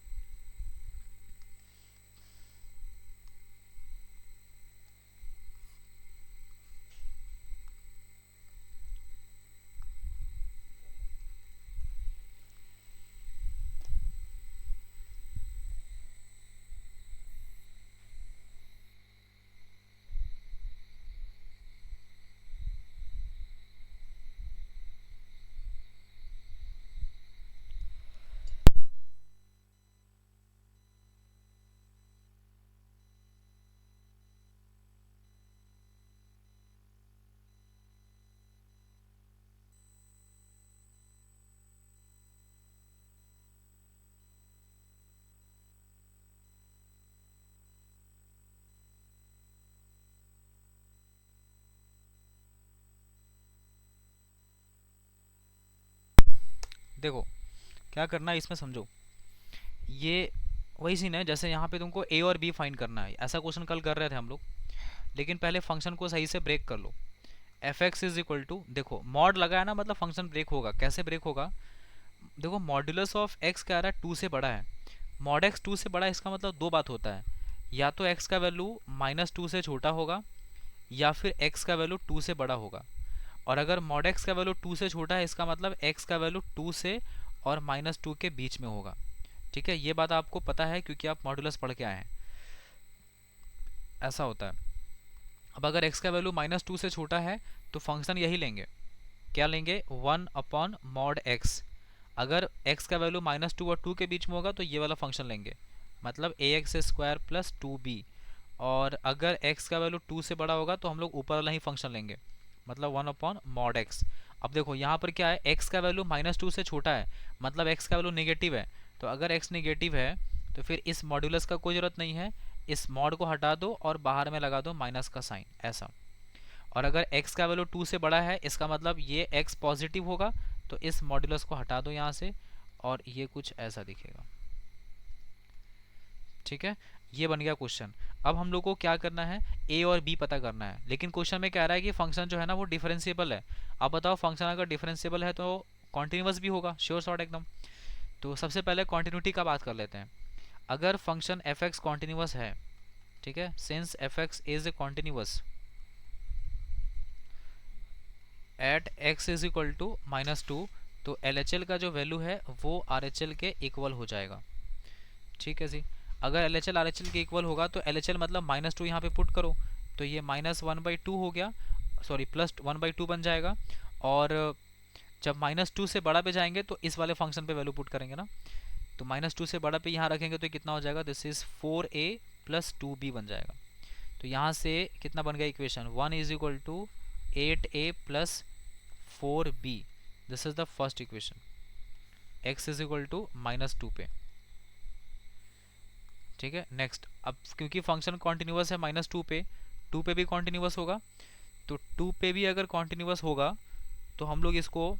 देखो क्या करना है इसमें, समझो, ये वही सीन है जैसे यहाँ पे तुमको ए और बी फाइंड करना है, ऐसा क्वेश्चन कल कर रहे थे हम लोग, लेकिन पहले फंक्शन को सही से ब्रेक कर लो। F x is equal to, देखो मॉड लगा है ना, मतलब फंक्शन ब्रेक होगा, कैसे ब्रेक होगा, देखो मॉड्यूलस ऑफ एक्स क्या आ रहा है, 2 से बड़ा है, मॉड एक्स 2 से बड़ा है, इसका मतलब दो बात होता है, या तो एक्स का वैल्यू -2 से छोटा होगा, या फिर एक्स का वैल्यू 2 से बड़ा होगा। और अगर मॉड एक्स का वैल्यू 2 से छोटा है, इसका मतलब एक्स का वैल्यू 2 से और -2 के बीच में होगा। ठीक है, ये बात आपको पता है क्योंकि आप मॉड्यूलस पढ़ के आए हैं, ऐसा होता है। अब अगर x का वैल्यू -2 से छोटा है, तो फंक्शन यही लेंगे, क्या लेंगे, 1/mod x। अगर x का वैल्यू -2 और 2 के बीच में होगा तो ये वाला फंक्शन लेंगे, मतलब ax² प्लस 2b। और अगर x का वैल्यू 2 से बड़ा होगा तो हम लोग ऊपर वाला ही फंक्शन लेंगे, मतलब 1/mod x। अब देखो यहाँ पर क्या है, x का वैल्यू -2 से छोटा है, मतलब x का वैल्यू नेगेटिव है, तो अगर x नेगेटिव है तो फिर इस मॉड्यूलस का कोई ज़रूरत नहीं है, इस मॉड को हटा दो और बाहर में लगा दो माइनस का साइन, ऐसा। और अगर x का वैल्यू 2 से बड़ा है इसका मतलब ये x पॉजिटिव होगा, तो इस मॉड्यूलस को हटा दो यहाँ से और ये कुछ ऐसा दिखेगा। ठीक है, ये बन गया क्वेश्चन। अब हम लोग को क्या करना है, a और b पता करना है, लेकिन क्वेश्चन में कह रहा है कि फंक्शन जो है ना वो डिफरेंशिएबल है। अब बताओ फंक्शन अगर डिफरेंशिएबल है तो कॉन्टिन्यूअस भी होगा, श्योर शॉर्ट एकदम। तो सबसे पहले कॉन्टिन्यूटी का बात कर लेते हैं। अगर फंक्शन एफ एक्स कॉन्टिन्यूअस है, ठीक है, since f x is a continuous at x is equal to -2, तो एल एच एल का जो वैल्यू है वो आर एच एल के इक्वल हो जाएगा। ठीक है जी, अगर L H L R H L के इक्वल होगा तो एल एच एल मतलब -2 यहाँ पे पुट करो, तो ये -1/2 हो गया, सॉरी +1/2 बन जाएगा। और जब -2 से बड़ा पे जाएंगे तो इस वाले फंक्शन पे वैल्यू पुट करेंगे ना, तो -2 से बड़ा पे यहाँ रखेंगे तो कितना हो जाएगा, दिस इज 4a + 2b बन जाएगा। तो यहाँ से कितना बन गया equation, 1 is equal to 8a + 4b, this is the first equation, x is equal to -2 पे। ठीक है, नेक्स्ट, अब क्योंकि फंक्शन कॉन्टिन्यूअस है -2 पे, 2 पे भी कॉन्टिन्यूअस होगा, तो 2 पे भी अगर कॉन्टिन्यूअस होगा तो हम लोग इसको,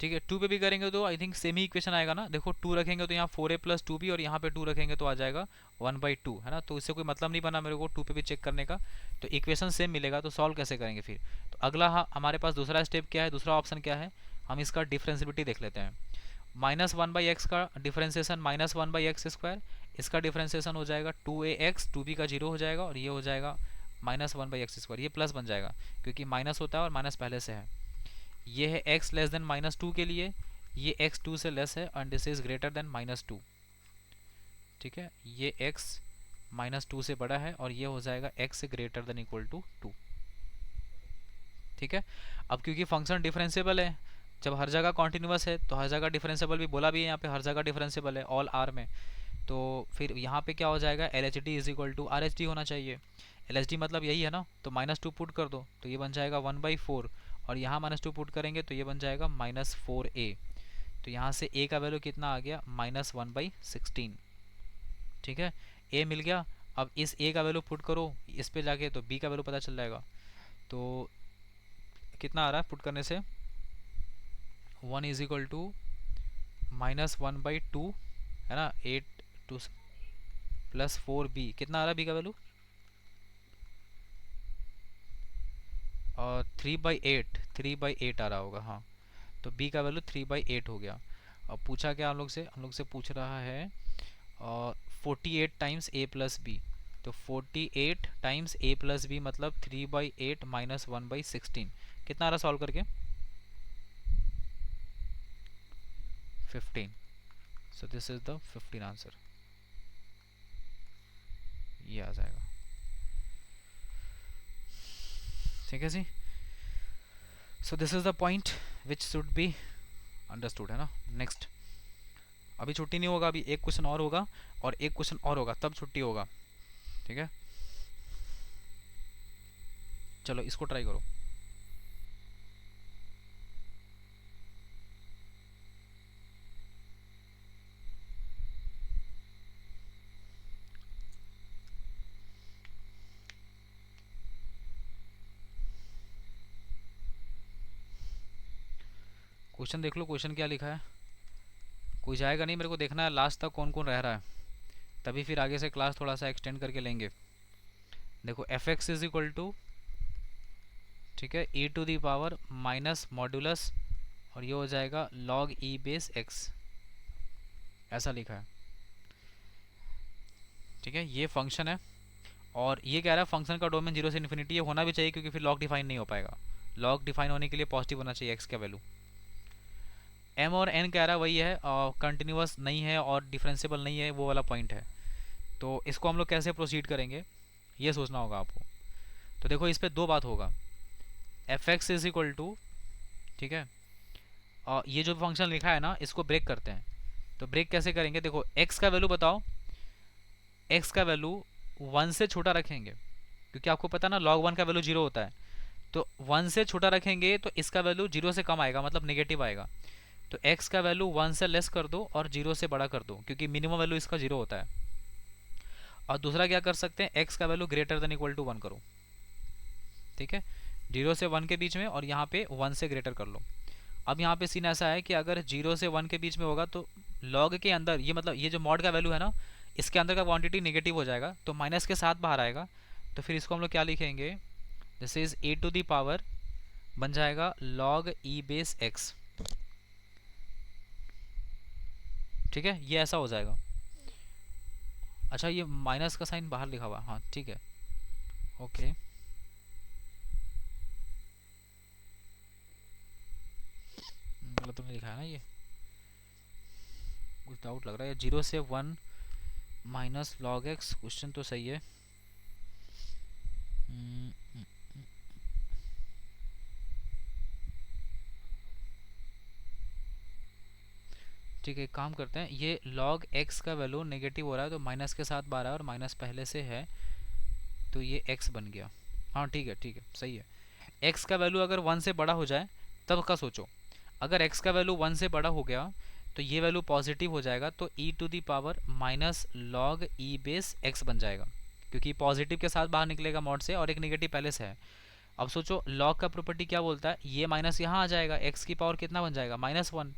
ठीक है, 2 पे भी करेंगे तो I think same he equation आएगा ना। देखो 2 रखेंगे तो यहाँ 4a + 2b और यहाँ पे 2 रखेंगे तो आ जाएगा 1/2, है ना। तो इससे कोई मतलब नहीं बना मेरे को 2 पे भी चेक करने का, तो इक्वेशन सेम मिलेगा। तो सॉल्व कैसे करेंगे फिर, तो अगला हमारे पास दूसरा स्टेप क्या है, दूसरा ऑप्शन क्या है, हम इसका डिफ्रेंसिबिलिटी देख लेते हैं। -1/x का डिफ्रेंसिएशन -1/x², इसका डिफ्रेंसिएशन हो जाएगा 2ax, 2b का 0 हो जाएगा और ये हो जाएगा -1/x², ये प्लस बन जाएगा क्योंकि माइनस होता है और माइनस पहले से है। ये है x लेस देन -2 के लिए, ये x 2 से लेस है and this is greater than -2। ठीक है, ये x -2 से बड़ा है और ये हो जाएगा x greater than equal to 2। ठीक है, अब क्योंकि फंक्शन डिफरेंशिएबल है, जब हर जगह कॉन्टिन्यूअस है तो हर जगह डिफरेंशिएबल भी बोला भी है यहाँ पे, हर जगह डिफरेंशिएबल है ऑल आर में, तो फिर यहाँ पे क्या हो जाएगा, L H D is equal to R H D होना चाहिए। एल एच डी मतलब यही है ना, तो -2 पुट कर दो तो ये बन जाएगा 1/4 और यहाँ -2 पुट करेंगे तो ये बन जाएगा -4a। तो यहाँ से a का वैल्यू कितना आ गया, -1/16। ठीक है, a मिल गया। अब इस a का वैल्यू पुट करो इस पे जाके तो b का वैल्यू पता चल जाएगा। तो कितना आ रहा है पुट करने से, 1 इज इक्वल टू -1/2, है ना, 8 2 + 4b, कितना आ रहा है b का वैल्यू, और 3/8 आ रहा होगा, हाँ। तो b का वैल्यू 3/8 हो गया। अब पूछा क्या हम लोग से, हम लोग से पूछ रहा है 48 टाइम्स a + b, तो 48 टाइम्स a + b मतलब 3/8 - 1/16, कितना आ रहा सॉल्व करके, 15। So this is the 15 answer, ये आ जाएगा। ठीक है जी, so this is the point which should be understood, है ना। नेक्स्ट, अभी छुट्टी नहीं होगा, अभी एक क्वेश्चन और होगा और एक क्वेश्चन और होगा तब छुट्टी होगा। ठीक है, चलो इसको ट्राई करो। क्वेश्चन देख लो, क्वेश्चन क्या लिखा है, कोई जाएगा नहीं, मेरे को देखना है लास्ट तक कौन कौन रह रहा है, तभी फिर आगे से क्लास थोड़ा सा एक्सटेंड करके लेंगे। देखो F x is equal to, ठीक है, e to the power minus modulus और ये हो जाएगा log e बेस x, ऐसा लिखा है। ठीक है, ये फंक्शन है और ये कह रहा है फंक्शन का डोमेन 0 से इन्फिनिटी, ये होना भी चाहिए क्योंकि फिर लॉग डिफाइन नहीं हो पाएगा। लॉग डिफाइन होने के लिए पॉजिटिव होना चाहिए x का वैल्यू। m और n कह रहा है वही है, कंटिन्यूस नहीं है और डिफरेंशिएबल नहीं है, वो वाला पॉइंट है। तो इसको हम लोग कैसे प्रोसीड करेंगे ये सोचना होगा आपको। तो देखो इस पर दो बात होगा, f x is equal to, ठीक है, ये जो फंक्शन लिखा है ना इसको ब्रेक करते हैं। तो ब्रेक कैसे करेंगे, देखो x का वैल्यू बताओ, x का वैल्यू 1 से छोटा रखेंगे क्योंकि आपको पता ना log 1 का वैल्यू 0 होता है, तो 1 से छोटा रखेंगे तो इसका वैल्यू 0 से कम आएगा, मतलब नेगेटिव आएगा। तो x का वैल्यू 1 से लेस कर दो और 0 से बड़ा कर दो क्योंकि मिनिमम वैल्यू इसका 0 होता है। और दूसरा क्या कर सकते हैं, एक्स का value greater than equal to 1 करो, ठीक है, 0 से 1 के बीच में, और यहाँ पे 1 से ग्रेटर कर लो। अब यहाँ पे सीन ऐसा है कि अगर 0 से 1 के बीच में होगा तो लॉग के अंदर ये मतलब ये जो मॉड का वैल्यू है ना, इसके अंदर का क्वांटिटी नेगेटिव हो जाएगा, तो माइनस के साथ बाहर आएगा। तो फिर इसको हम लोग क्या लिखेंगे, this is a to the power बन जाएगा लॉग ई बेस एक्स, ठीक है, ये ऐसा हो जाएगा। अच्छा ये माइनस का साइन बाहर लिखा हुआ, हाँ ठीक है, ओके। गलत तो नहीं लिखा है ना, ये कुछ डाउट लग रहा है। 0 से 1 माइनस लॉग एक्स, क्वेश्चन तो सही है। ठीक है, एक काम करते हैं, ये log x का वैल्यू नेगेटिव हो रहा है तो माइनस के साथ बारह है और माइनस पहले से है, तो ये x बन गया। हाँ ठीक है सही है। x का वैल्यू अगर 1 से बड़ा हो जाए तब का सोचो, अगर x का वैल्यू 1 से बड़ा हो गया तो ये वैल्यू पॉजिटिव हो जाएगा, तो e to the power minus log e base x बन जाएगा, क्योंकि पॉजिटिव के साथ बाहर निकलेगा मॉड से और एक नेगेटिव पहले से है। अब सोचो लॉग का प्रॉपर्टी क्या बोलता है, ये माइनस यहाँ आ जाएगा, x की पावर कितना बन जाएगा, -1।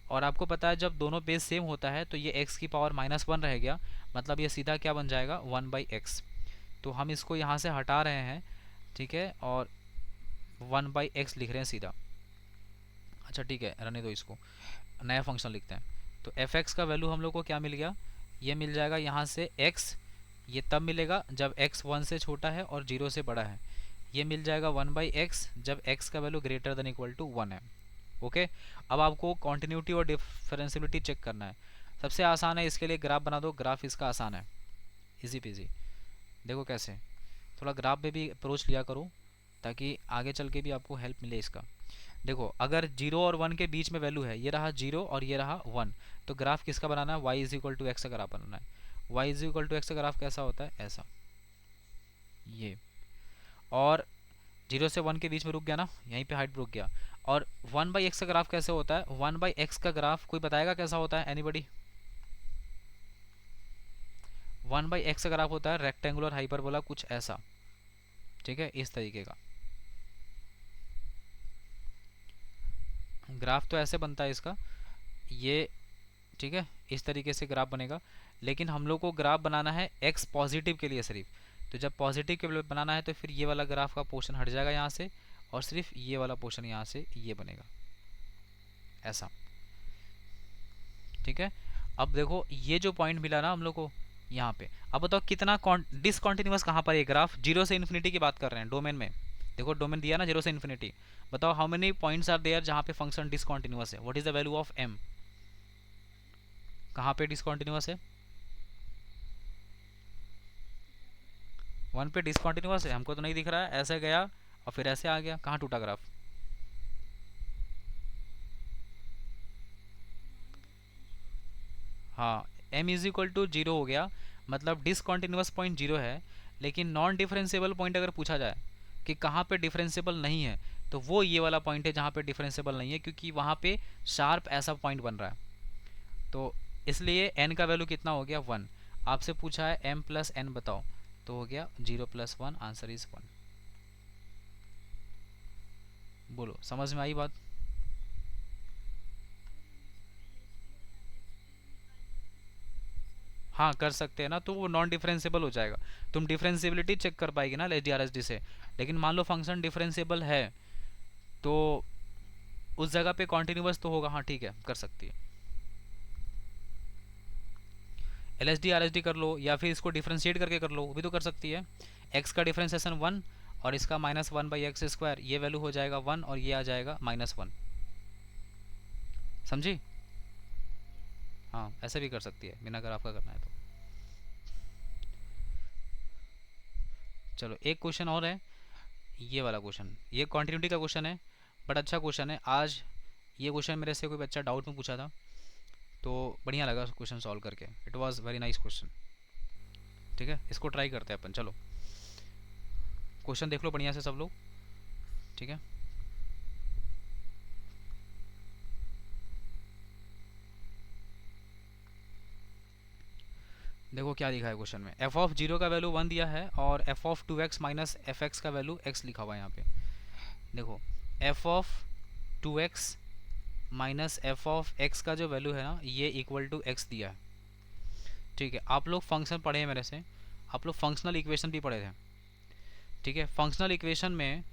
और आपको पता है जब दोनों बेस सेम होता है तो ये x की पावर -1 रह गया, मतलब ये सीधा क्या बन जाएगा 1/x। तो हम इसको यहाँ से हटा रहे हैं, ठीक है, और 1/x लिख रहे हैं सीधा। अच्छा ठीक है, रहने दो, इसको नया फंक्शन लिखते हैं। तो f(x) का वैल्यू हम लोग को क्या मिल गया, ये मिल जाएगा यहाँ से x, ये तब मिलेगा जब x 1 से छोटा है और 0 से बड़ा है। ये मिल जाएगा 1/x जब x का value greater than equal to 1 है। ओके, अब आपको कॉन्टिन्यूटी और डिफरेंशियबिलिटी चेक करना है। सबसे आसान है, इसके लिए ग्राफ बना दो, ग्राफ इसका आसान है, इजी पीजी। देखो कैसे, थोड़ा ग्राफ में भी अप्रोच लिया करो ताकि आगे चल के भी आपको हेल्प मिले इसका। देखो अगर 0 और 1 के बीच में वैल्यू है, ये रहा 0 और ये रहा 1, तो ग्राफ किसका बनाना है, y is equal to x का ग्राफ बनाना है। y is equal to x का ग्राफ कैसा होता है, ऐसा, ये। और 0 से 1 के बीच में रुक गया ना, यहीं पे हाइट रुक गया। और 1/x का ग्राफ कैसे होता है, 1/x का ग्राफ कोई बताएगा कैसा होता है, एनीबडी। 1/x का ग्राफ होता है रेक्टेंगुलर हाइपरबोला, कुछ ऐसा, ठीक है, इस तरीके का ग्राफ तो ऐसे बनता है इसका, ये, ठीक है, इस तरीके से ग्राफ बनेगा। लेकिन हम लोग को ग्राफ बनाना है x पॉजिटिव के लिए सिर्फ, तो जब पॉजिटिव के लिए बनाना है तो फिर ये वाला ग्राफ का पोर्शन हट जाएगा यहाँ से, और सिर्फ ये वाला पोर्शन यहाँ से ये बनेगा, ऐसा, ठीक है। अब देखो ये जो पॉइंट मिला ना हम लोग को यहाँ पे, अब बताओ कितना डिसकॉन्टिन्यूअस कहाँ पर है ग्राफ, 0 से इन्फिनिटी की बात कर रहे हैं डोमेन में। देखो डोमेन दिया ना 0 से इन्फिनिटी, बताओ how many points are there जहाँ पे फंक्शन डिसकॉन्टिन्यूअस है, what is the value of m, कहाँ पे डिसकॉन्टिन्यूअस है, 1 पे डिसकॉन्टिन्यूअस है, हमको तो नहीं दिख रहा है, ऐसे गया और फिर ऐसे आ गया, कहाँ टूटा ग्राफ, हाँ, m इज इक्वल टू 0 हो गया, मतलब डिसकॉन्टिन्यूअस पॉइंट 0 है। लेकिन नॉन डिफरेंशिएबल पॉइंट अगर पूछा जाए कि कहाँ पे डिफरेंशिएबल नहीं है, तो वो ये वाला पॉइंट है जहाँ पे डिफरेंशिएबल नहीं है, क्योंकि वहाँ पे शार्प ऐसा पॉइंट बन रहा है। तो इसलिए n का वैल्यू कितना हो गया 1। आपसे पूछा है m प्लस n बताओ, तो हो गया 0 + 1, आंसर इज 1। बोलो समझ में आई बात। हाँ कर सकते हैं ना, तो वो नॉन डिफरेंशिएबल हो जाएगा, तुम डिफरेंशिएबिलिटी चेक कर पाएगी ना H D R S D से। लेकिन मान लो फंक्शन डिफरेंशिएबल है तो उस जगह पे कॉन्टिन्यूअस तो होगा, हाँ ठीक है कर सकती है। L S D R S D कर लो या फिर इसको डिफ्रेंशिएट करके कर लो, वो भी तो कर सकती है। एक्स का डिफ्रेंसिएशन 1 और इसका -1/x², ये वैल्यू हो जाएगा 1 और ये आ जाएगा -1, समझी। हाँ ऐसे भी कर सकती है बिना, अगर आपका करना है तो। चलो एक क्वेश्चन और है, ये वाला क्वेश्चन, ये कॉन्टिन्यूटी का क्वेश्चन है, बट अच्छा क्वेश्चन है। आज ये क्वेश्चन मेरे से कोई बच्चा डाउट में पूछा था, तो बढ़िया लगा क्वेश्चन सॉल्व करके, it was very nice question. ठीक है, इसको ट्राई करते हैं अपन, चलो क्वेश्चन देख लो बढ़िया से सब लोग, ठीक है। देखो क्या लिखा है क्वेश्चन में, एफ ऑफ जीरो का वैल्यू 1 दिया है और F of 2x minus F x का वैल्यू x लिखा हुआ है यहाँ पे। देखो f of 2x minus F of x का जो वैल्यू है ना ये इक्वल टू x दिया है। ठीक है, आप लोग फंक्शन पढ़े हैं मेरे से, आप लोग फंक्शनल इक्वेशन भी पढ़े थे। ठीक है, फंक्शनल इक्वेशन में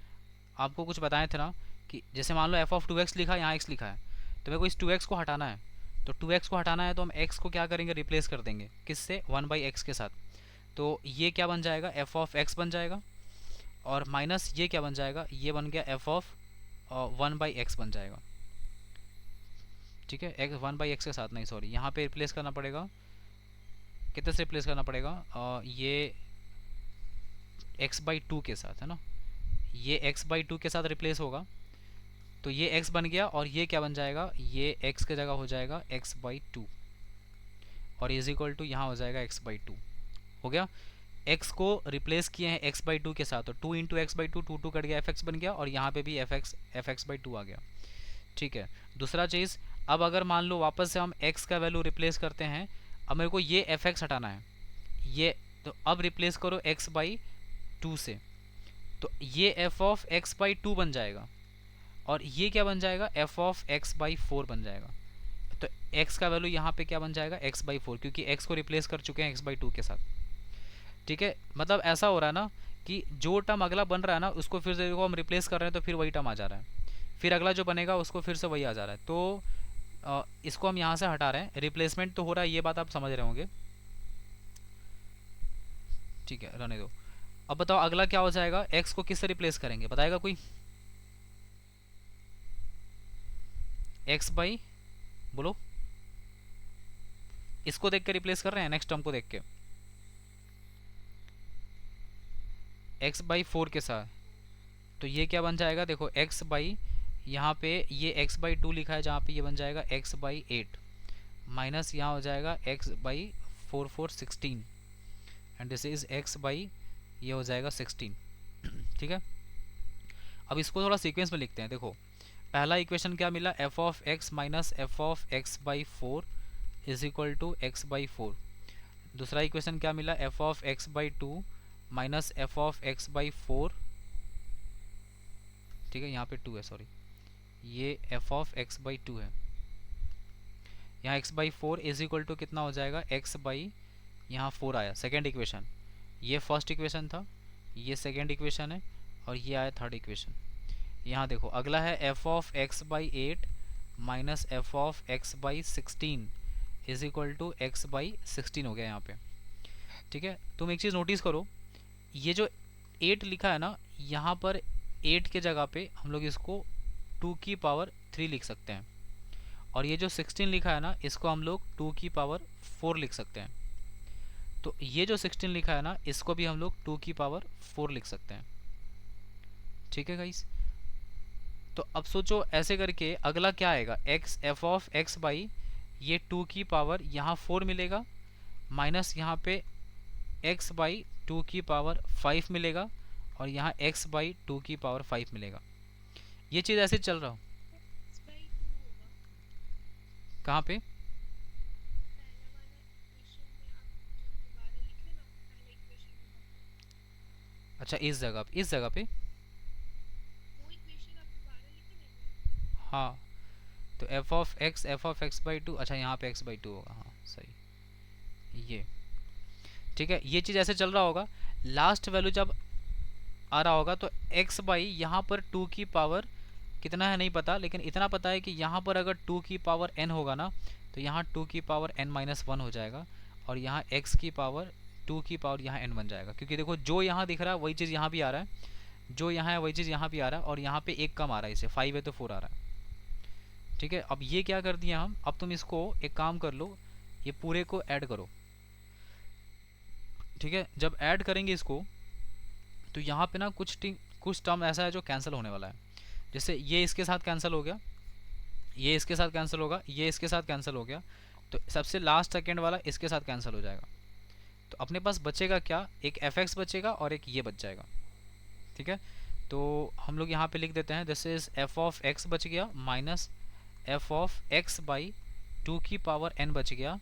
आपको कुछ बताए थे ना कि जैसे मान लो एफ ऑफ 2x लिखा है, यहाँ x लिखा है, तो मेरे को इस 2x को हटाना है। तो 2x को हटाना है तो हम x को क्या करेंगे, रिप्लेस कर देंगे किससे, 1/x के साथ। तो ये क्या बन जाएगा, एफ ऑफ x बन जाएगा, और माइनस ये क्या बन जाएगा, ये बन गया एफ ऑफ 1/x बन जाएगा। ठीक है, x 1/x के साथ नहीं, सॉरी, यहाँ पे रिप्लेस करना पड़ेगा, कितने से रिप्लेस करना पड़ेगा, ये x/2 के साथ है ना, ये x/2 के साथ रिप्लेस होगा, तो ये x बन गया, और ये क्या बन जाएगा, ये x की जगह हो जाएगा x/2, और इज इक्वल टू यहाँ हो जाएगा x/2। हो गया, x को रिप्लेस किए हैं x/2 के साथ, तो 2 इंटू x/2, 2 कट गया, fx बन गया, और यहाँ पे भी fx/2 आ गया। ठीक है, दूसरा चीज़, अब अगर मान लो वापस से हम x का वैल्यू रिप्लेस करते हैं, अब मेरे को ये fx हटाना है, ये तो अब रिप्लेस करो x/2 से, तो ये f ऑफ x/2 बन जाएगा, और ये क्या बन जाएगा, f ऑफ x/4 बन जाएगा। तो x का वैल्यू यहाँ पे क्या बन जाएगा, x/4, क्योंकि x को रिप्लेस कर चुके हैं x/2 के साथ। ठीक है, मतलब ऐसा हो रहा है ना कि जो टर्म अगला बन रहा है ना उसको फिर से देखो हम रिप्लेस कर रहे हैं, तो फिर वही टर्म आ जा रहा है, फिर अगला जो बनेगा उसको फिर से वही आ जा रहा है। तो इसको हम यहाँ से हटा रहे हैं, रिप्लेसमेंट तो हो रहा है, ये बात आप समझ रहे होंगे। ठीक है, रहने दो। अब बताओ अगला क्या हो जाएगा, x को किससे रिप्लेस करेंगे, बताएगा कोई, x बाई, बोलो, इसको देख के रिप्लेस कर रहे हैं, नेक्स्ट टर्म को देख के, x/4 के साथ। तो ये क्या बन जाएगा, देखो x बाई, यहाँ पे ये x/2 लिखा है, जहाँ पे ये बन जाएगा x/8, माइनस यहाँ हो जाएगा x/4 4 16, and this is x by, ये हो जाएगा 16। ठीक है, अब इसको थोड़ा सीक्वेंस में लिखते हैं। देखो पहला इक्वेशन क्या मिला, f of x minus F of x/4 is equal to x/4। दूसरा इक्वेशन क्या मिला, f of x/2 minus F of x/4, ठीक है, यहाँ पे 2 है, सॉरी, ये f ऑफ x/2 है, यहाँ x/4 इज इक्वल टू कितना हो जाएगा, x बाई, यहाँ 4 आया, सेकेंड इक्वेशन, ये फर्स्ट इक्वेशन था, ये सेकेंड इक्वेशन है, और ये आया थर्ड इक्वेशन। यहाँ देखो अगला है f of x/8 minus F of x/16 is equal to x/16 हो गया यहाँ पे। ठीक है, तुम एक चीज़ नोटिस करो, ये जो 8 लिखा है ना, यहाँ पर 8 के जगह पे हम लोग इसको 2 की पावर 3 लिख सकते हैं, और ये जो 16 लिखा है ना, इसको हम लोग 2 की पावर 4 लिख सकते हैं। तो ये जो 16 लिखा है ना, इसको भी हम लोग 2 की पावर 4 लिख सकते हैं। ठीक है गाइस, तो अब सोचो ऐसे करके अगला क्या आएगा, x F of x by, ये 2 की पावर यहाँ 4 मिलेगा, माइनस यहाँ पे x बाई 2 की पावर 5 मिलेगा, और यहाँ x बाई 2 की पावर 5 मिलेगा। ये चीज़ ऐसे चल रहा हो, कहाँ पे, अच्छा इस जगह पे, हाँ, तो एफ ऑफ एक्स बाई 2, अच्छा यहाँ पे x बाई 2 होगा, हाँ सही, ये ठीक है, ये चीज़ ऐसे चल रहा होगा। लास्ट वैल्यू जब आ रहा होगा तो x बाई यहाँ पर 2 की पावर कितना है नहीं पता, लेकिन इतना पता है कि यहाँ पर अगर 2 की पावर n होगा ना, तो यहाँ 2 की पावर n-1 हो जाएगा, और यहाँ x की पावर 2 की पावर यहाँ n बन जाएगा, क्योंकि देखो जो यहाँ दिख रहा है वही चीज़ यहाँ भी आ रहा है, जो यहाँ है वही चीज़ यहाँ भी आ रहा है, और यहाँ पे एक कम आ रहा है, इसे 5 है तो 4 आ रहा है। ठीक है, अब ये क्या कर दिया हम, अब तुम इसको एक काम कर लो, ये पूरे को ऐड करो। ठीक है, जब ऐड करेंगे इसको, तो यहाँ पे ना कुछ टर्म ऐसा है जो कैंसिल होने वाला है, जैसे ये इसके साथ कैंसिल हो गया, ये इसके साथ कैंसिल होगा, ये इसके साथ कैंसिल हो गया, तो सबसे लास्ट सेकेंड वाला इसके साथ कैंसिल हो जाएगा। तो अपने पास बचेगा क्या, एक fx बचेगा और एक ये बच जाएगा। ठीक है, तो हम लोग यहाँ पे लिख देते हैं, this is F of x बच गया, minus F of x by 2 की पावर n बच गया,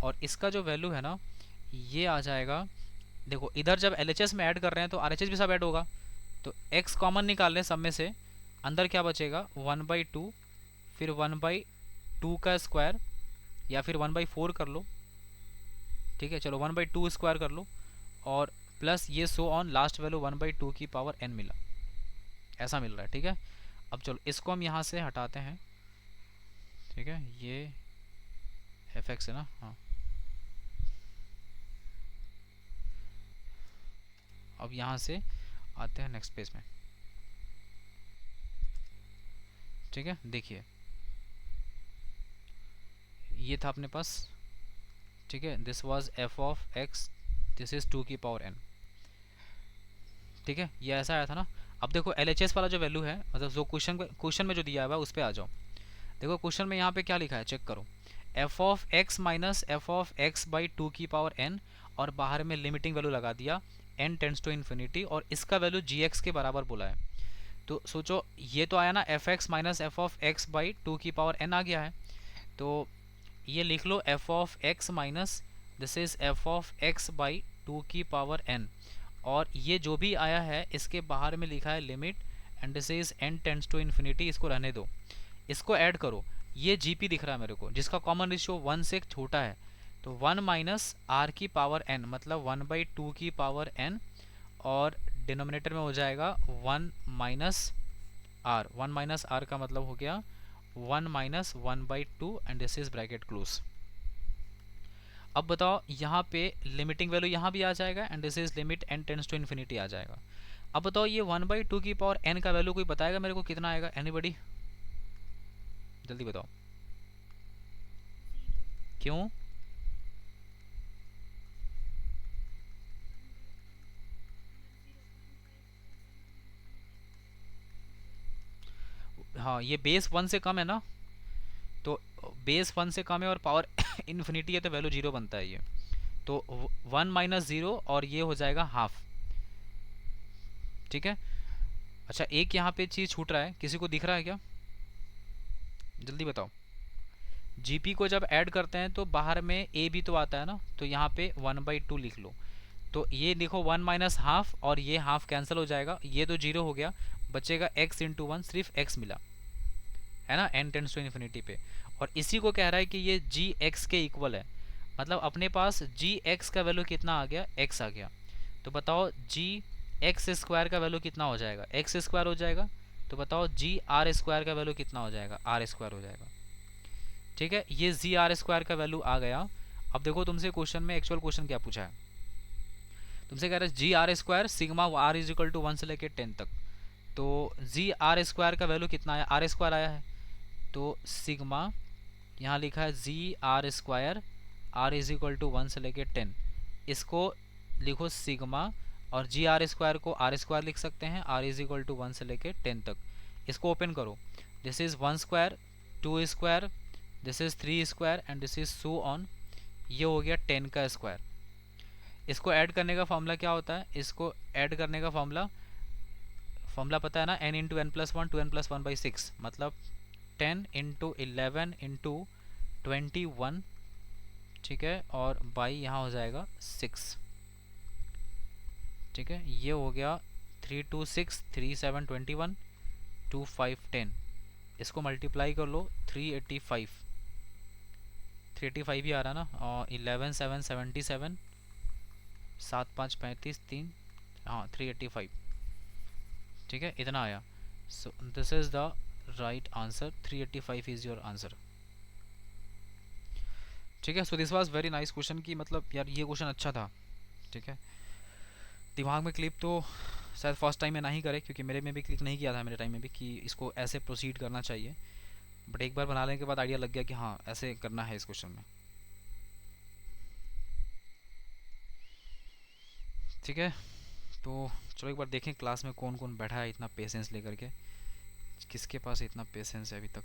और इसका जो वैल्यू है ना, ये आ जाएगा, देखो इधर जब LHS में ऐड कर रहे हैं तो RHS भी सब ऐड होगा, तो x कॉमन निकाल लें सब में से, अंदर क्या बचेगा 1/2, फिर 1/2 का स्क्वायर, या फिर 1/4 कर लो, ठीक है चलो 1/2 स्क्वायर कर लो, और प्लस ये सो ऑन लास्ट वैल्यू 1/2 की पावर n मिला, ऐसा मिल रहा है, ठीक है। अब चलो इसको हम यहाँ से हटाते हैं, ठीक है, ये fx है ना, हाँ। अब यहाँ से आते हैं नेक्स्ट पेज में, ठीक है। देखिए ये था अपने पास, ठीक है, this was f of x, this is 2 की पावर n, ठीक है, ये ऐसा आया था ना। अब देखो LHS वाला जो वैल्यू है, मतलब जो क्वेश्चन में जो दिया हुआ है उस पर आ जाओ। देखो क्वेश्चन में यहाँ पे क्या लिखा है चेक करो, f of x minus F of x by 2 की पावर n, और बाहर में लिमिटिंग वैल्यू लगा दिया n टेंड्स टू इन्फिनिटी, और इसका वैल्यू gx के बराबर बोला है। तो सोचो ये तो आया ना F x minus F of x by 2 की पावर n आ गया है, तो ये लिख लो f of x minus this is f of x by 2 की पावर n, और ये जो भी आया है इसके बाहर में लिखा है limit and this is n tends to infinity, इसको रहने दो, इसको ऐड करो, ये जीपी दिख रहा है मेरे को जिसका कॉमन रेशियो 1 से छोटा है, तो 1 माइनस आर की पावर n मतलब 1/2 की पावर n, और डिनोमिनेटर में हो जाएगा 1 माइनस आर, 1 माइनस आर का मतलब हो गया 1 minus 1/2 and this is bracket close. अब बताओ यहाँ पे लिमिटिंग वैल्यू यहाँ भी आ जाएगा and this is limit n tends to infinity आ जाएगा। अब बताओ ये 1/2 की पावर n का वैल्यू कोई बताएगा मेरे को कितना आएगा, एनीबॉडी जल्दी बताओ, क्यों? हाँ ये बेस 1 से कम है ना, तो बेस 1 से कम है और पावर इन्फिनिटी है तो वैल्यू 0 बनता है ये, तो 1 माइनस 0 और ये हो जाएगा हाफ, ठीक है। अच्छा एक यहाँ पे चीज़ छूट रहा है, किसी को दिख रहा है क्या, जल्दी बताओ। जीपी को जब ऐड करते हैं तो बाहर में ए भी तो आता है ना, तो यहाँ पे 1/2 लिख लो, तो ये देखो 1 माइनस हाफ और ये हाफ कैंसिल हो जाएगा, ये तो 0 हो गया, बचेगा x इंटू 1, सिर्फ x मिला है ना n टेंड्स टू इन्फिनिटी पे, और इसी को कह रहा है कि ये जी एक्स के इक्वल है, मतलब अपने पास जी एक्स का वैल्यू कितना आ गया, x आ गया, तो बताओ जी एक्स स्क्वायर का वैल्यू कितना हो जाएगा, एक्स स्क्वायर हो जाएगा, तो बताओ जी आर स्क्वायर का वैल्यू कितना हो जाएगा, आर स्क्वायर हो जाएगा, ठीक है, ये जी आर स्क्वायर का वैल्यू आ गया। अब देखो तुमसे क्वेश्चन में एक्चुअल क्वेश्चन क्या पूछा है, तुमसे कह रहा है G R square sigma R is equal to 1 से लेकर 10 तक, तो जी आर स्क्वायर का वैल्यू कितना आया, आर स्क्वायर आया है, तो सिग्मा यहाँ लिखा है G R square R is equal to 1 से लेकर 10, इसको लिखो सिग्मा, और जी आर स्क्वायर को आर स्क्वायर लिख सकते हैं, आर इज इक्वल टू 1 से लेकर 10 तक, इसको ओपन करो, this is 1 square 2 square this is 3 square and this is so on, ये हो गया 10 का स्क्वायर। इसको ऐड करने का फॉर्मूला क्या होता है, इसको ऐड करने का फॉर्मूला पता है ना, n into n plus one two n plus 1/6, मतलब 10 इंटू 11 इंटू 21, ठीक है, और बाई यहाँ हो जाएगा 6, ठीक है, ये हो गया 3 2 6 3 7 21 2 5 10, इसको मल्टीप्लाई कर लो 385, 385 ही आ रहा ना, और 11 7 77 7 5 35 3, हाँ 385, ठीक है, इतना आया, सो this is the right answer, 385 is your answer, ठीक है। So this was very nice question, की मतलब यार ये क्वेश्चन अच्छा था, ठीक है, दिमाग में क्लिक तो शायद फर्स्ट टाइम में नहीं करे, क्योंकि मेरे में भी क्लिक नहीं किया था मेरे टाइम में भी कि इसको ऐसे प्रोसीड करना चाहिए, बट एक बार बना लेने के बाद आइडिया लग गया कि हाँ ऐसे करना है इस क्वेश्चन में, ठीक है। तो चलो एक बार देखें क्लास में कौन कौन बैठा है इतना पेशेंस लेकर के, किसके पास इतना पेशेंस है अभी तक।